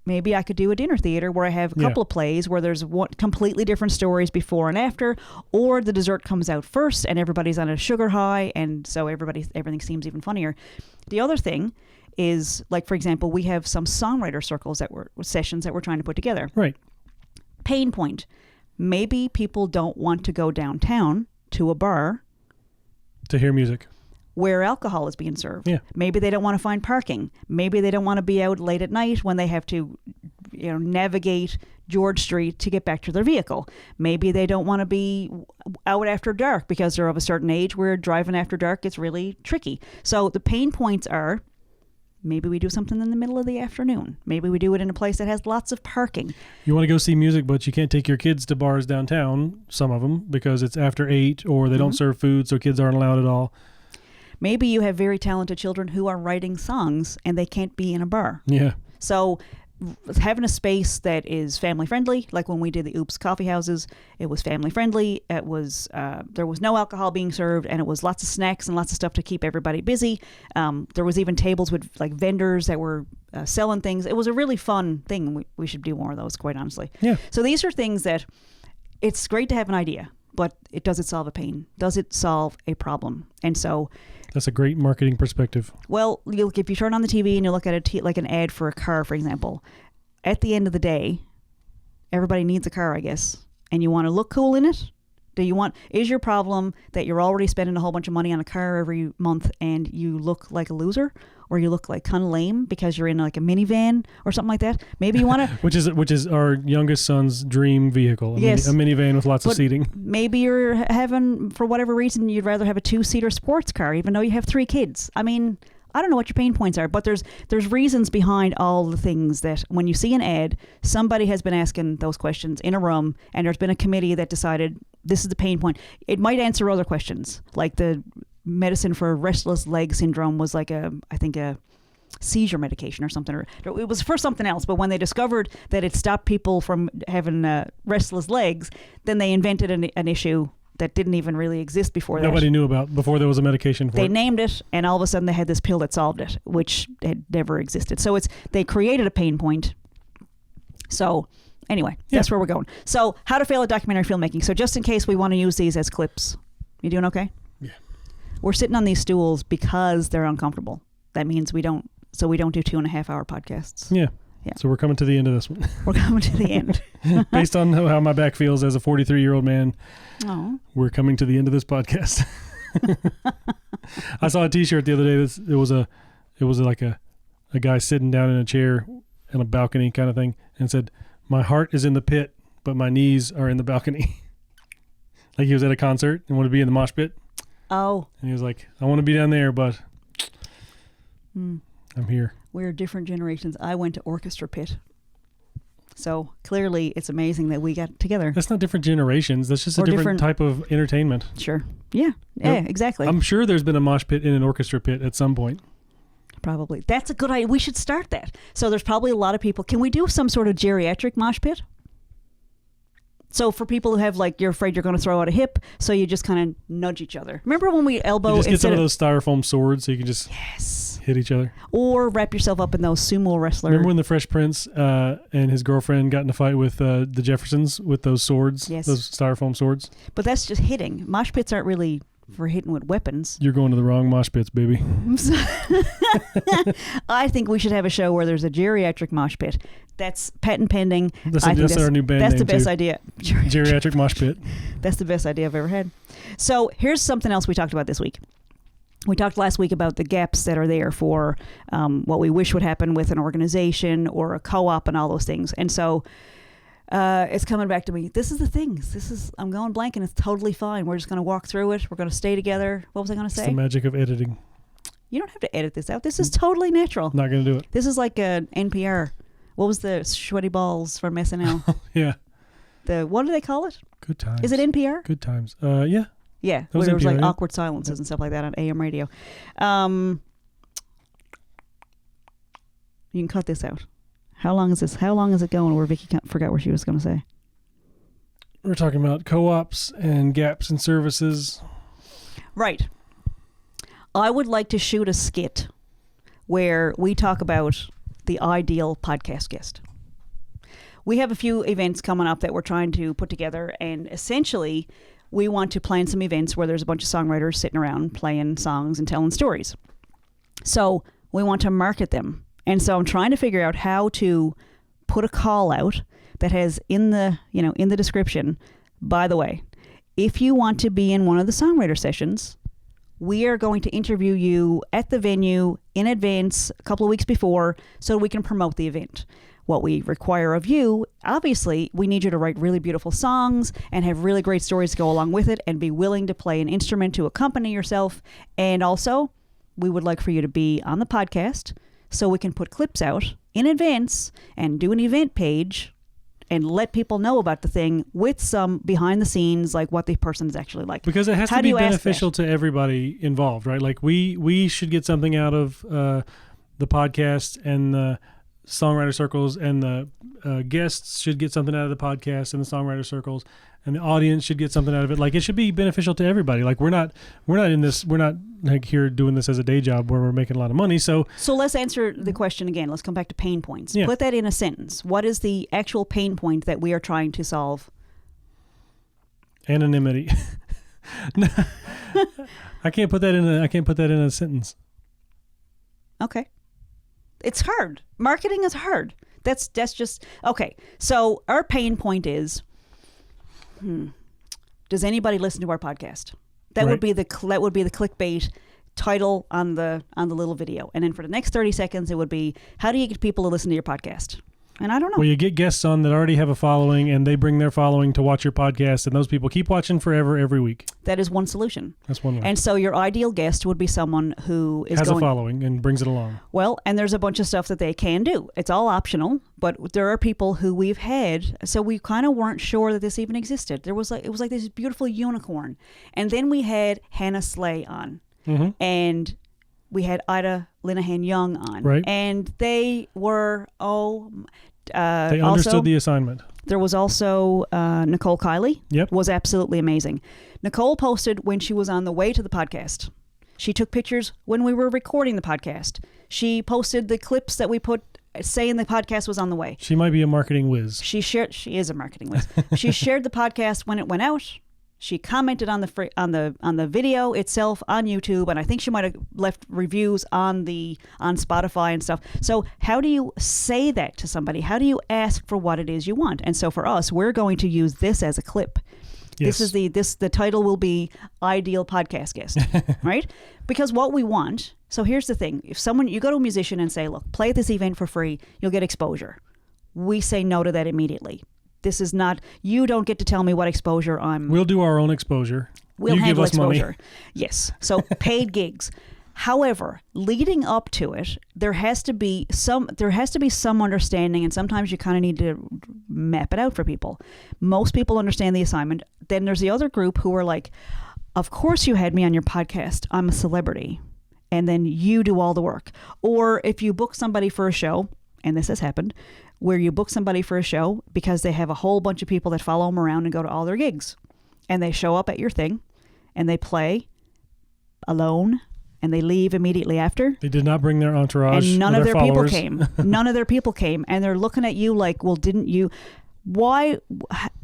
maybe I could do a dinner theater where I have a couple of plays where there's completely different stories before and after, or the dessert comes out first and everybody's on a sugar high, and so everything seems even funnier. The other thing is, like, for example, we have some songwriter circles sessions that we're trying to put together. Right. Pain point. Maybe people don't want to go downtown to a bar To hear music. where alcohol is being served. Yeah. Maybe they don't want to find parking. Maybe they don't want to be out late at night when they have to, navigate George Street to get back to their vehicle. Maybe they don't want to be out after dark because they're of a certain age where driving after dark gets really tricky. So the pain points are, maybe we do something in the middle of the afternoon. Maybe we do it in a place that has lots of parking. You want to go see music, but you can't take your kids to bars downtown, some of them, because it's after 8 or they don't serve food, so kids aren't allowed at all. Maybe you have very talented children who are writing songs and they can't be in a bar. Yeah. So having a space that is family friendly, like when we did the Oops coffee houses, it was family friendly. It was there was no alcohol being served, and it was lots of snacks and lots of stuff to keep everybody busy. There was even tables with like vendors that were selling things. It was a really fun thing. We should do more of those, quite honestly. Yeah. So these are things that it's great to have an idea, but does it solve a pain? Does it solve a problem? And so That's a great marketing perspective. well, if you turn on the TV and you look at like an ad for a car, for example, at the end of the day, everybody needs a car, I guess, and you want to look cool in it. Is your problem that you're already spending a whole bunch of money on a car every month and you look like a loser, or you look like kind of lame because you're in like a minivan or something like that? Maybe you want to which is our youngest son's dream vehicle. Yes. A minivan with lots of seating. Maybe you're having, for whatever reason, you'd rather have a 2-seater sports car, even though you have 3 kids. I mean, I don't know what your pain points are, but there's reasons behind all the things that when you see an ad, somebody has been asking those questions in a room, and there's been a committee that decided this is the pain point. It might answer other questions, like the medicine for restless leg syndrome was like I think a seizure medication or something, or it was for something else. But when they discovered that it stopped people from having restless legs, then they invented an issue that didn't even really exist before that. Nobody knew about before there was a medication for it. They named it, and all of a sudden they had this pill that solved it, which had never existed. So they created a pain point. So anyway, that's where we're going. So how to fail at documentary filmmaking. So just in case we want to use these as clips, you doing okay? Yeah. We're sitting on these stools because they're uncomfortable. That means we don't do 2.5-hour podcasts. Yeah. Yeah. So we're coming to the end of this one. We're coming to the end. Based on how my back feels as a 43-year-old man, we're coming to the end of this podcast. I saw a T-shirt the other day. It was like a guy sitting down in a chair in a balcony kind of thing, and said, "My heart is in the pit, but my knees are in the balcony." Like he was at a concert and wanted to be in the mosh pit. Oh. And he was like, "I want to be down there, but I'm here." We're different generations. I went to orchestra pit. So clearly it's amazing that we got together. That's not different generations. That's just a different type of entertainment. Sure. Yeah. Yeah, exactly. I'm sure there's been a mosh pit in an orchestra pit at some point. Probably. That's a good idea. We should start that. So there's probably a lot of people. Can we do some sort of geriatric mosh pit? So for people who have, like, you're afraid you're going to throw out a hip, so you just kind of nudge each other. Remember when we elbow... You just get some of those styrofoam swords so you can just hit each other. Or wrap yourself up in those sumo wrestler... Remember when the Fresh Prince and his girlfriend got in a fight with the Jeffersons with those swords? Yes. Those styrofoam swords? But that's just hitting. Mosh pits aren't really for hitting with weapons. You're going to the wrong mosh pits, baby. I think we should have a show where there's a geriatric mosh pit. That's patent pending. That's our new band name, That's the best too. idea. Geriatric mosh pit. That's the best idea I've ever had. So here's something else we talked about this week. We talked last week about the gaps that are there for what we wish would happen with an organization or a co-op and all those things. And so it's coming back to me. This is the things. I'm going blank, and it's totally fine. We're just going to walk through it. We're going to stay together. What was I going to say? It's the magic of editing. You don't have to edit this out. This is totally natural. Not going to do it. This is like a NPR. What was the sweaty balls from SNL? Yeah. What do they call it? Good times. Is it NPR? Good times. Yeah. Yeah, was where there was like NPR, yeah. awkward silences and stuff like that on AM radio. You can cut this out. How long is this? How long is it going where Vickie forgot what she was going to say? We're talking about co-ops and gaps in services. Right. I would like to shoot a skit where we talk about the ideal podcast guest. We have a few events coming up that we're trying to put together, and essentially we want to plan some events where there's a bunch of songwriters sitting around playing songs and telling stories. So we want to market them. And so I'm trying to figure out how to put a call out that has in the description, by the way, if you want to be in one of the songwriter sessions, we are going to interview you at the venue in advance a couple of weeks before so we can promote the event. What we require of you, obviously, we need you to write really beautiful songs and have really great stories to go along with it and be willing to play an instrument to accompany yourself. And also, we would like for you to be on the podcast so we can put clips out in advance and do an event page and let people know about the thing with some behind the scenes, like what the person is actually like. Because it has to be beneficial to everybody involved, right? Like we should get something out of the podcast, and the songwriter circles, and the guests should get something out of the podcast and the songwriter circles, and the audience should get something out of it. Like, it should be beneficial to everybody. Like, we're not like here doing this as a day job where we're making a lot of money. So let's answer the question again. Let's come back to pain points. Yeah. Put that in a sentence. What is the actual pain point that we are trying to solve? Anonymity. No, I can't put that in a sentence. Okay. It's hard. Marketing is hard. That's just okay. So our pain point is, does anybody listen to our podcast? That would be the clickbait title on the little video. And then for the next 30 seconds, it would be, how do you get people to listen to your podcast? And I don't know. Well, you get guests on that already have a following, and they bring their following to watch your podcast, and those people keep watching forever every week. That is one solution. That's one way. And so your ideal guest would be someone who has a following and brings it along. Well, and there's a bunch of stuff that they can do. It's all optional, but there are people who we've had, so we kind of weren't sure that this even existed. It was like this beautiful unicorn. And then we had Hannah Slay on. Mm-hmm. And we had Ida Linehan Young on. Right. And they were, they understood the assignment. There was also Nicole Kiley. Yep. Was absolutely amazing. Nicole posted when she was on the way to the podcast. She took pictures when we were recording the podcast. She posted the clips that we put saying the podcast was on the way. She might be a marketing whiz. She is a marketing whiz. She shared the podcast when it went out. She commented on the video itself on YouTube, and I think she might have left reviews on Spotify and stuff. So how do you say that to somebody? How do you ask for what it is you want? And so for us, we're going to use this as a clip. Yes. The title will be Ideal Podcast Guest, right? Because what we want. So here's the thing: if you go to a musician and say, "Look, play at this event for free, you'll get exposure," we say no to that immediately. This is not, you don't get to tell me what exposure We'll do our own exposure. We'll handle give us exposure. Money. Yes. So paid gigs. However, leading up to it, there has to be some understanding, and sometimes you kind of need to map it out for people. Most people understand the assignment. Then there's the other group who are like, of course you had me on your podcast. I'm a celebrity. And then you do all the work. Or if you book somebody for a show, and this has happened, where you book somebody for a show because they have a whole bunch of people that follow them around and go to all their gigs. And they show up at your thing and they play alone and they leave immediately after. They did not bring their entourage. And none of their followers. people came. None of their people came. And they're looking at you like, well, didn't you? Why?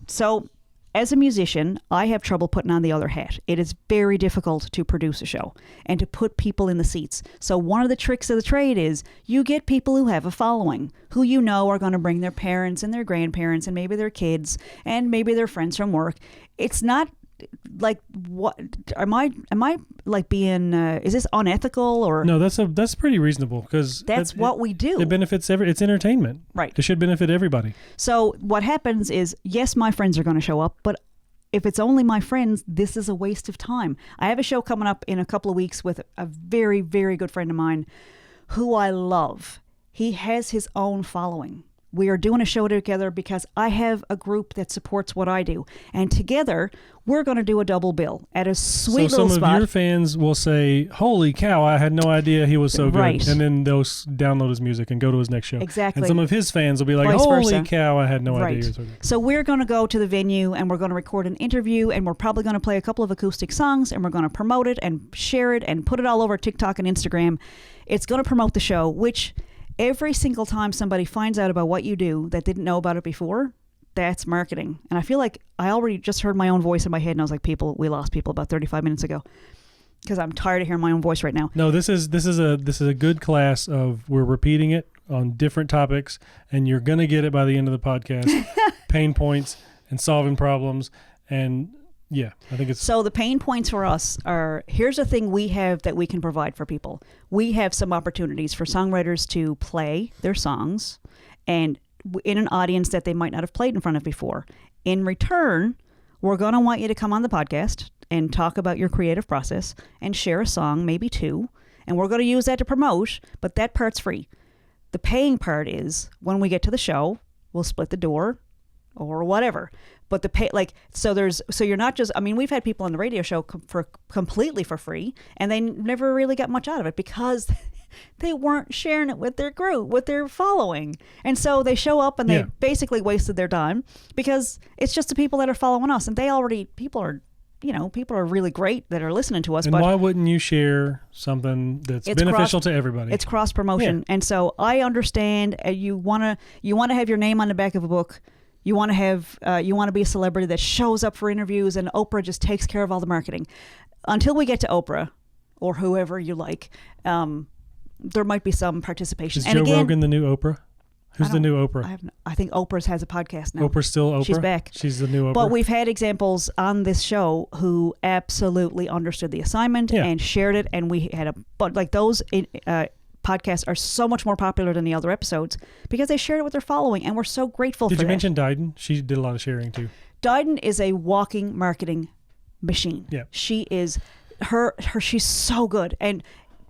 So as a musician, I have trouble putting on the other hat. It is very difficult to produce a show and to put people in the seats. So one of the tricks of the trade is you get people who have a following, who you know are going to bring their parents and their grandparents and maybe their kids and maybe their friends from work. It's not like, what am I like being? Is this unethical or no? That's pretty reasonable because that's what we do. It benefits it's entertainment, right? It should benefit everybody. So what happens is, yes, my friends are going to show up, but if it's only my friends, this is a waste of time. I have a show coming up in a couple of weeks with a very, very good friend of mine, who I love. He has his own following. We are doing a show together because I have a group that supports what I do. And together, we're going to do a double bill at a sweet little spot. So some of your fans will say, holy cow, I had no idea he was so good. Right. And then they'll download his music and go to his next show. Exactly. And some of his fans will be like, Vice holy versa. cow, I had no idea he was so good. So we're going to go to the venue and we're going to record an interview and we're probably going to play a couple of acoustic songs and we're going to promote it and share it and put it all over TikTok and Instagram. It's going to promote the show, which every single time somebody finds out about what you do that didn't know about it before, that's marketing. And I feel like I already just heard my own voice in my head and I was like, we lost people about 35 minutes ago because I'm tired of hearing my own voice right now. No, this is a good class of we're repeating it on different topics and you're going to get it by the end of the podcast. Pain points and solving problems. And yeah, I think it's... So the pain points for us are, here's a thing we have that we can provide for people. We have some opportunities for songwriters to play their songs and in an audience that they might not have played in front of before. In return, we're going to want you to come on the podcast and talk about your creative process and share a song, maybe two, and we're going to use that to promote, but that part's free. The paying part is when we get to the show, we'll split the door or whatever. But the pay, so you're not just, I mean, we've had people on the radio show completely for free and they never really got much out of it because they weren't sharing it with their group, with their following. And so they show up and they basically wasted their time because it's just the people that are following us and people are really great that are listening to us. And why wouldn't you share something that's beneficial to everybody? It's cross promotion. Yeah. And so I understand you want to have your name on the back of a book. You want to be a celebrity that shows up for interviews and Oprah just takes care of all the marketing. Until we get to Oprah or whoever you like, there might be some participation. Is Joe Rogan the new Oprah? Who's the new Oprah? I think Oprah's has a podcast now. Oprah's still Oprah? She's back. She's the new Oprah? But we've had examples on this show who absolutely understood the assignment and shared it. And we had those podcasts are so much more popular than the other episodes because they shared it with their following, and we're so grateful for that. Did you mention Dyden? She did a lot of sharing too. Dyden is a walking marketing machine. Yeah. She is she's so good and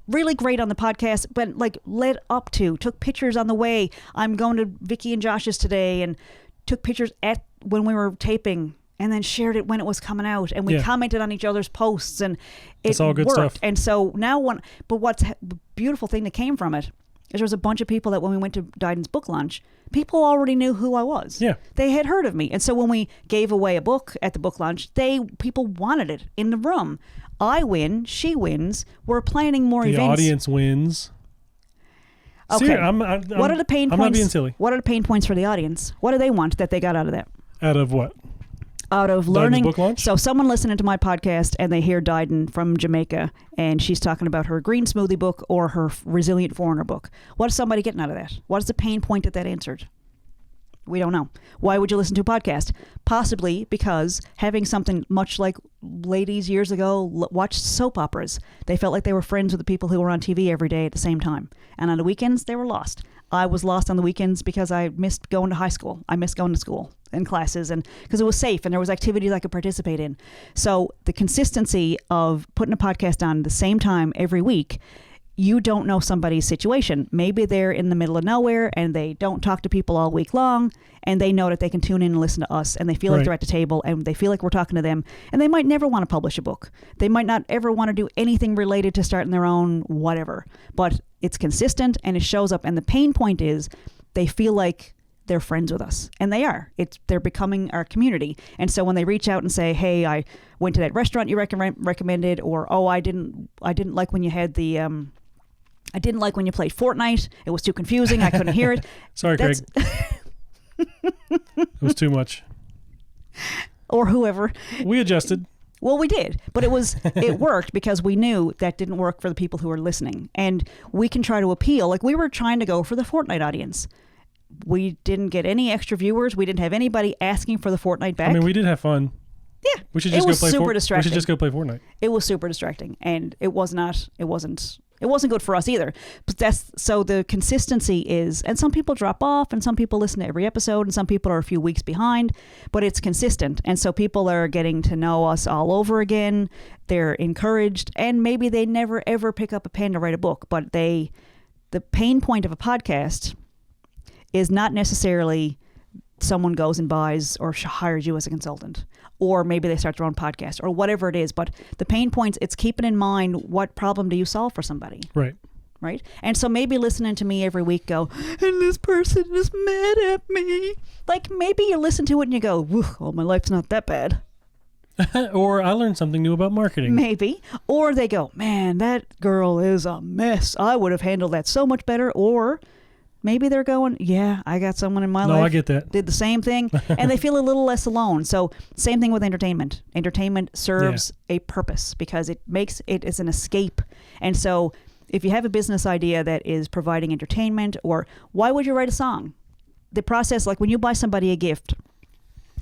really great on the podcast, but took pictures on the way. I'm going to Vickie and Josh's today and took pictures when we were taping and then shared it when it was coming out, and we commented on each other's posts, and it's all good stuff. And so now what's the beautiful thing that came from it is there was a bunch of people that when we went to Dyden's book launch, people already knew who I was. Yeah. They had heard of me. And so when we gave away a book at the book launch, people wanted it in the room. I win, she wins. We're planning more events. The audience wins. Okay. See, what are the pain points? I'm not being silly. What are the pain points for the audience? What do they want that they got out of that? Out of what? Out of learning. Book launch? So someone listening to my podcast and they hear Dyden from Jamaica and she's talking about her green smoothie book or her resilient foreigner book. What is somebody getting out of that? What is the pain point that answered? We don't know. Why would you listen to a podcast? Possibly because having something much like ladies years ago watched soap operas. They felt like they were friends with the people who were on TV every day at the same time. And on the weekends, they were lost. I was lost on the weekends because I missed going to high school. I missed going to school and classes, and because it was safe and there was activities I could participate in. So the consistency of putting a podcast on the same time every week, you don't know somebody's situation. Maybe they're in the middle of nowhere and they don't talk to people all week long, and they know that they can tune in and listen to us, and they feel like they're at the table and they feel like we're talking to them, and they might never want to publish a book. They might not ever want to do anything related to starting their own whatever, but it's consistent and it shows up. And the pain point is they feel like they're friends with us, and they are. They're becoming our community. And so when they reach out and say, "Hey, I went to that restaurant you recommended," or "Oh, I didn't like when you had the I didn't like when you played Fortnite. It was too confusing. I couldn't hear it." Sorry, Craig. It was too much. Or whoever. We adjusted. Well, we did, but it worked because we knew that didn't work for the people who were listening. And we can try to appeal. Like we were trying to go for the Fortnite audience. We didn't get any extra viewers. We didn't have anybody asking for the Fortnite back. I mean, we did have fun. Yeah. We should just go play super distracting. We should just go play Fortnite. It was super distracting, and it wasn't good for us either. But so the consistency is, and some people drop off and some people listen to every episode and some people are a few weeks behind, but it's consistent. And so people are getting to know us all over again. They're encouraged, and maybe they never ever pick up a pen to write a book, but the pain point of a podcast is not necessarily someone goes and buys or hires you as a consultant, or maybe they start their own podcast or whatever it is. But the pain points, it's keeping in mind, what problem do you solve for somebody? Right? And so maybe listening to me every week go, and this person is mad at me. Like, maybe you listen to it and you go, oh, my life's not that bad. Or I learned something new about marketing. Maybe. Or they go, man, that girl is a mess. I would have handled that so much better. Or maybe they're going, yeah, I got someone in my life. No, I get that. Did the same thing. And they feel a little less alone. So same thing with entertainment. Entertainment serves a purpose because it makes it as an escape. And so if you have a business idea that is providing entertainment, or why would you write a song? The process, like when you buy somebody a gift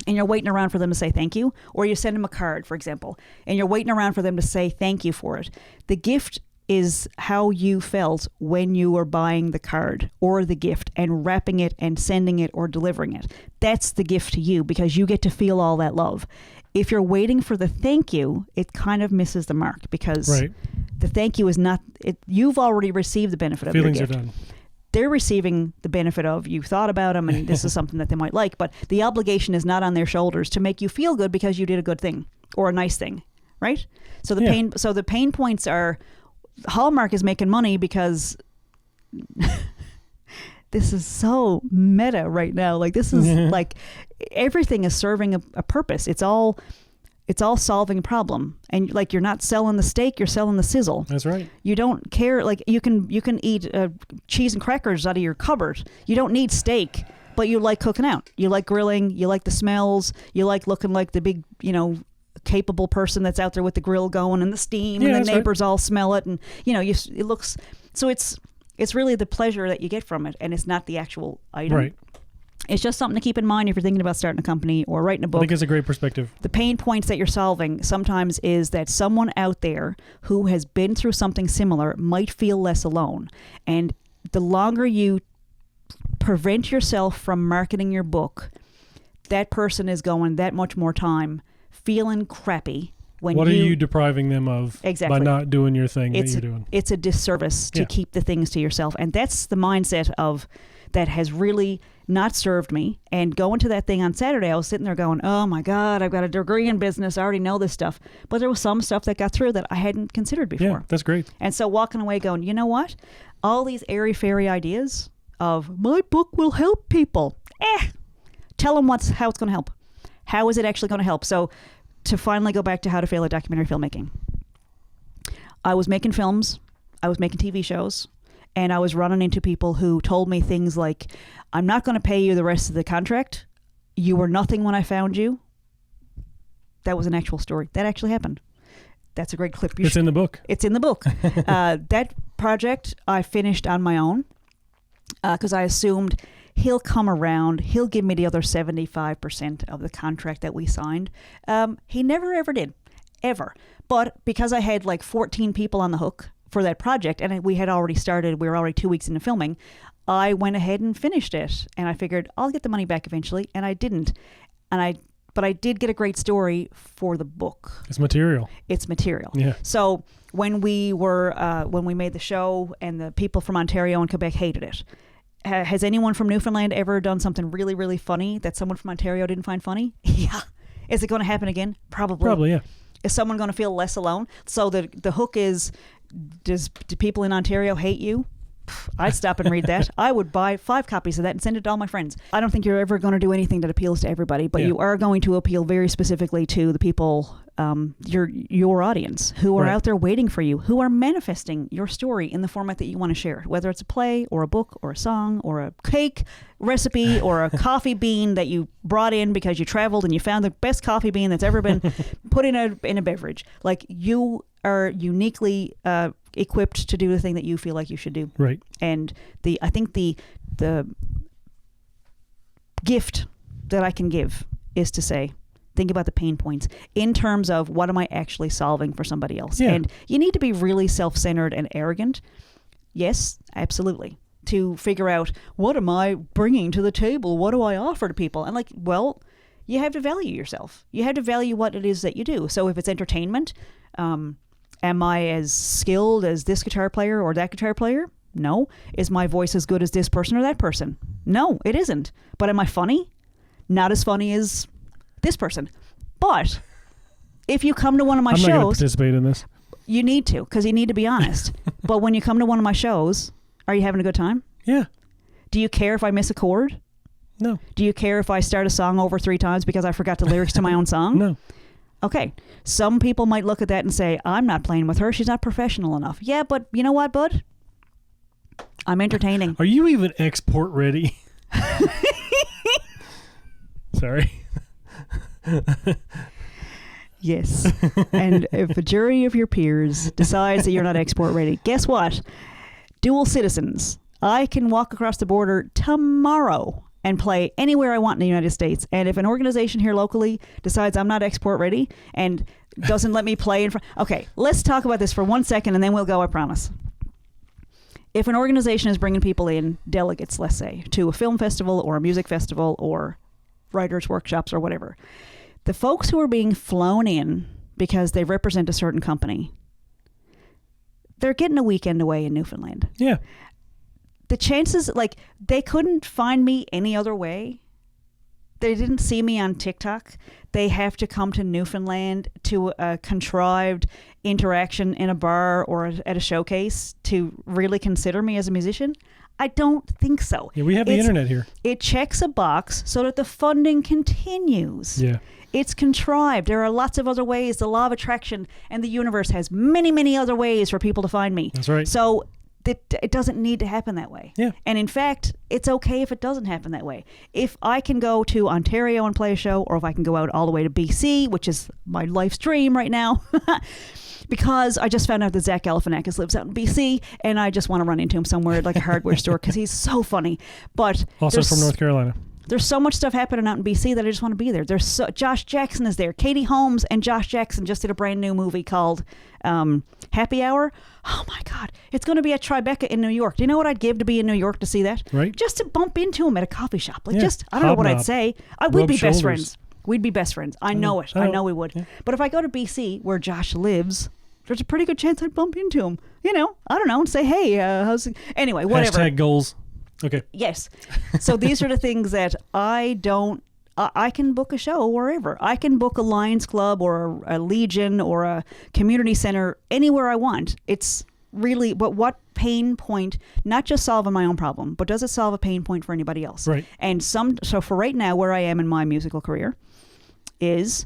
and you're waiting around for them to say thank you, or you send them a card, for example, and you're waiting around for them to say thank you for it. The gift is how you felt when you were buying the card or the gift and wrapping it and sending it or delivering it. That's the gift to you because you get to feel all that love. If you're waiting for the thank you, it kind of misses the mark because the thank you is not, you've already received the benefit of your gift. Feelings are done. They're receiving the benefit of you thought about them and this is something that they might like, but the obligation is not on their shoulders to make you feel good because you did a good thing or a nice thing, right? So the pain points are, Hallmark is making money because this is so meta right now. Like this is like everything is serving a purpose. It's all solving a problem. And like you're not selling the steak, you're selling the sizzle. That's right. You don't care. Like you can eat cheese and crackers out of your cupboard. You don't need steak, but you like cooking out. You like grilling. You like the smells. You like looking like the big, capable person that's out there with the grill going and the steam and the neighbors all smell it. And, it looks, so it's really the pleasure that you get from it. And it's not the actual item. Right. It's just something to keep in mind if you're thinking about starting a company or writing a book. I think it's a great perspective. The pain points that you're solving sometimes is that someone out there who has been through something similar might feel less alone. And the longer you prevent yourself from marketing your book, that person is going that much more time feeling crappy. What are you depriving them of by not doing your thing that you're doing? It's a disservice to keep the things to yourself. And that's the mindset of that has really not served me. And going to that thing on Saturday, I was sitting there going, oh my God, I've got a degree in business. I already know this stuff. But there was some stuff that got through that I hadn't considered before. Yeah, that's great. And so walking away going, you know what? All these airy-fairy ideas of my book will help people. Tell them how it's going to help. How is it actually going to help? So to finally go back to how to fail at documentary filmmaking. I was making films. I was making TV shows. And I was running into people who told me things like, I'm not going to pay you the rest of the contract. You were nothing when I found you. That was an actual story. That actually happened. That's a great clip. It's in the book. It's in the book. That project I finished on my own because I assumed he'll come around. He'll give me the other 75% of the contract that we signed. He never, ever did. Ever. But because I had like 14 people on the hook for that project, and we had already started, we were already 2 weeks into filming, I went ahead and finished it. And I figured I'll get the money back eventually, and I didn't. But I did get a great story for the book. It's material. It's material. Yeah. So when we made the show, and the people from Ontario and Quebec hated it. Has anyone from Newfoundland ever done something really, really funny that someone from Ontario didn't find funny? Yeah. Is it going to happen again? Probably, yeah. Is someone going to feel less alone? So the hook is, do people in Ontario hate you? I'd stop and read that. I would buy 5 copies of that and send it to all my friends. I don't think you're ever going to do anything that appeals to everybody, but you are going to appeal very specifically to the people, your audience, who are out there waiting for you, who are manifesting your story in the format that you want to share, whether it's a play or a book or a song or a cake recipe or a coffee bean that you brought in because you traveled and you found the best coffee bean that's ever been put in a beverage. Like, you are uniquely equipped to do the thing that you feel like you should do. Right. And I think the gift that I can give is to say, think about the pain points in terms of what am I actually solving for somebody else. Yeah. And you need to be really self-centered and arrogant. Yes, absolutely. To figure out, what am I bringing to the table? What do I offer to people? And like, well, you have to value yourself. You have to value what it is that you do. So if it's entertainment, am I as skilled as this guitar player or that guitar player? No. Is my voice as good as this person or that person? No, it isn't. But am I funny? Not as funny as this person. But if you come to one of my I'm not going to shows, participate in this. you need to, because you need to be honest. But when you come to one of my shows, are you having a good time? Yeah. Do you care if I miss a chord? No. Do you care if I start a song over 3 times because I forgot the lyrics to my own song? No. Okay. Some people might look at that and say, I'm not playing with her. She's not professional enough. Yeah, but you know what, bud? I'm entertaining. Are you even export ready? Sorry. Yes. And if a jury of your peers decides that you're not export ready, guess what? Dual citizens. I can walk across the border tomorrow and play anywhere I want in the United States. And if an organization here locally decides I'm not export ready and doesn't let me play in front... Okay, let's talk about this for 1 second and then we'll go, I promise. If an organization is bringing people in, delegates, let's say, to a film festival or a music festival or writers' workshops or whatever, the folks who are being flown in because they represent a certain company, they're getting a weekend away in Newfoundland. Yeah. The chances, like, they couldn't find me any other way. They didn't see me on TikTok. They have to come to Newfoundland to a contrived interaction in a bar or at a showcase to really consider me as a musician. I don't think so. Yeah, we have the internet here. It checks a box so that the funding continues. Yeah. It's contrived. There are lots of other ways. The law of attraction and the universe has many, many other ways for people to find me. That's right. So it doesn't need to happen that way. Yeah. And in fact, it's okay if it doesn't happen that way. If I can go to Ontario and play a show, or if I can go out all the way to BC, which is my life's dream right now, because I just found out that Zach Galifianakis lives out in BC, and I just want to run into him somewhere at like a hardware store because he's so funny. But also from North Carolina. There's so much stuff happening out in BC that I just want to be there. Josh Jackson is there. Katie Holmes and Josh Jackson just did a brand new movie called Happy Hour. Oh my God. It's going to be at Tribeca in New York. Do you know what I'd give to be in New York to see that? Right. Just to bump into him at a coffee shop. Like, yeah. I don't know what I'd Hobnob. say. We'd be Rub best shoulders. friends. We'd be best friends. I know it. I know we would. Yeah. But if I go to BC where Josh lives, there's a pretty good chance I'd bump into him. You know, I don't know, and say, hey, how's it? Anyway, whatever. Hashtag goals. Okay. Yes. So these are the things that I can book a show wherever. I can book a Lions Club or a Legion or a community center anywhere I want. It's really, but what pain point, not just solving my own problem, but does it solve a pain point for anybody else? Right. And so for right now, where I am in my musical career is,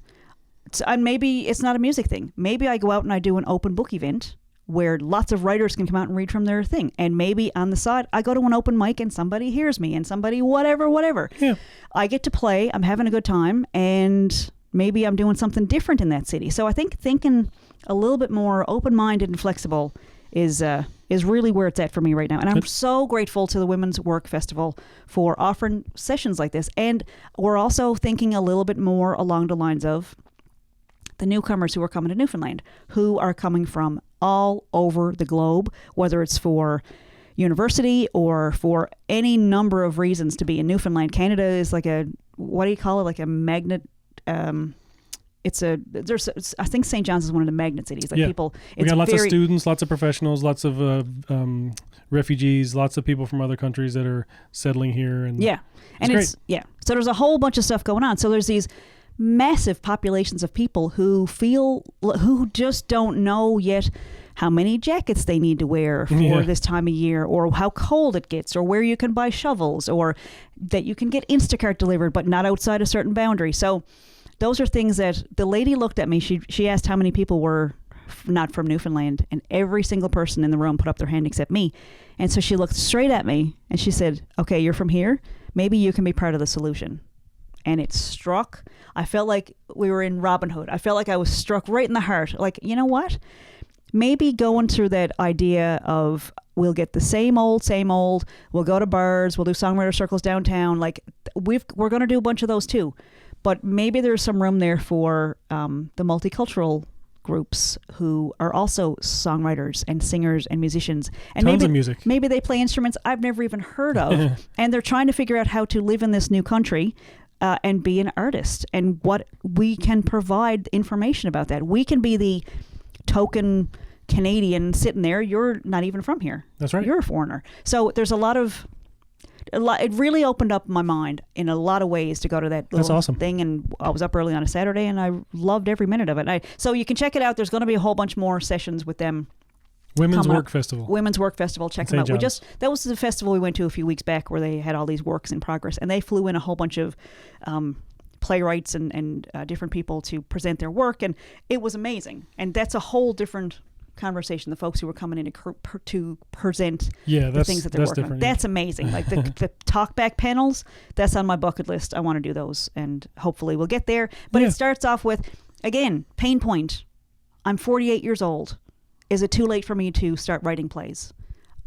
and maybe it's not a music thing. Maybe I go out and I do an open book event where lots of writers can come out and read from their thing. And maybe on the side, I go to an open mic and somebody hears me and somebody whatever. Yeah. I get to play, I'm having a good time, and maybe I'm doing something different in that city. So I think thinking a little bit more open-minded and flexible is really where it's at for me right now. And I'm so grateful to the Women's Work Festival for offering sessions like this. And we're also thinking a little bit more along the lines of the newcomers who are coming to Newfoundland, who are coming from all over the globe, whether it's for university or for any number of reasons to be in Newfoundland. Canada is like a, what do you call it? Like a magnet. I think St. John's is one of the magnet cities. Like people, we got lots of students, lots of professionals, lots of refugees, lots of people from other countries that are settling here. And it's great. So there's a whole bunch of stuff going on. So there's these massive populations of people who just don't know yet how many jackets they need to wear for this time of year, or how cold it gets, or where you can buy shovels, or that you can get Instacart delivered but not outside a certain boundary. So those are things that the lady looked at me. She asked how many people were not from Newfoundland, and every single person in the room put up their hand except me. And so she looked straight at me and she said, okay, you're from here. Maybe you can be part of the solution. And it struck. I felt like we were in Robin Hood. I felt like I was struck right in the heart. Like, you know what? Maybe going through that idea of we'll get the same old, we'll go to bars, we'll do songwriter circles downtown. Like we're going to do a bunch of those too. But maybe there's some room there for the multicultural groups who are also songwriters and singers and musicians. And tons of music. Maybe they play instruments I've never even heard of. And they're trying to figure out how to live in this new country and be an artist, and what we can provide information about that. We can be the token Canadian sitting there. You're not even from here. That's right. You're a foreigner. So there's a lot. It really opened up my mind in a lot of ways to go to that little awesome. thing. And I was up early on a Saturday, and I loved every minute of it. So you can check it out. There's going to be a whole bunch more sessions with them. Women's Work Festival. Check them out. John's. That was the festival we went to a few weeks back where they had all these works in progress, and they flew in a whole bunch of playwrights and different people to present their work, and it was amazing. And that's a whole different conversation. The folks who were coming in to present the things that they're working on. That's amazing. Like the talkback panels, that's on my bucket list. I want to do those, and hopefully we'll get there. But it starts off with, again, pain point. I'm 48 years old. Is it too late for me to start writing plays?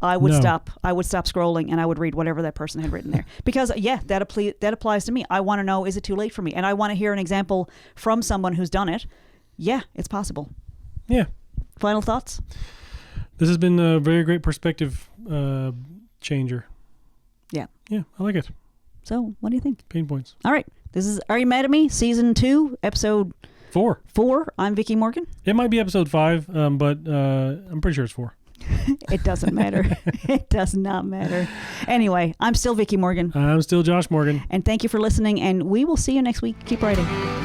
I would stop scrolling, and I would read whatever that person had written there. Because, that applies to me. I want to know, is it too late for me? And I want to hear an example from someone who's done it. Yeah, it's possible. Yeah. Final thoughts? This has been a very great perspective changer. Yeah. Yeah, I like it. So, what do you think? Pain points. All right. This is Are You Mad at Me? Season 2, episode 4. I'm Vickie Morgan. It might be episode 5, but I'm pretty sure it's 4. It doesn't matter. It does not matter. Anyway, I'm still Vickie Morgan. I'm still Josh Morgan. And thank you for listening, and we will see you next week. Keep writing.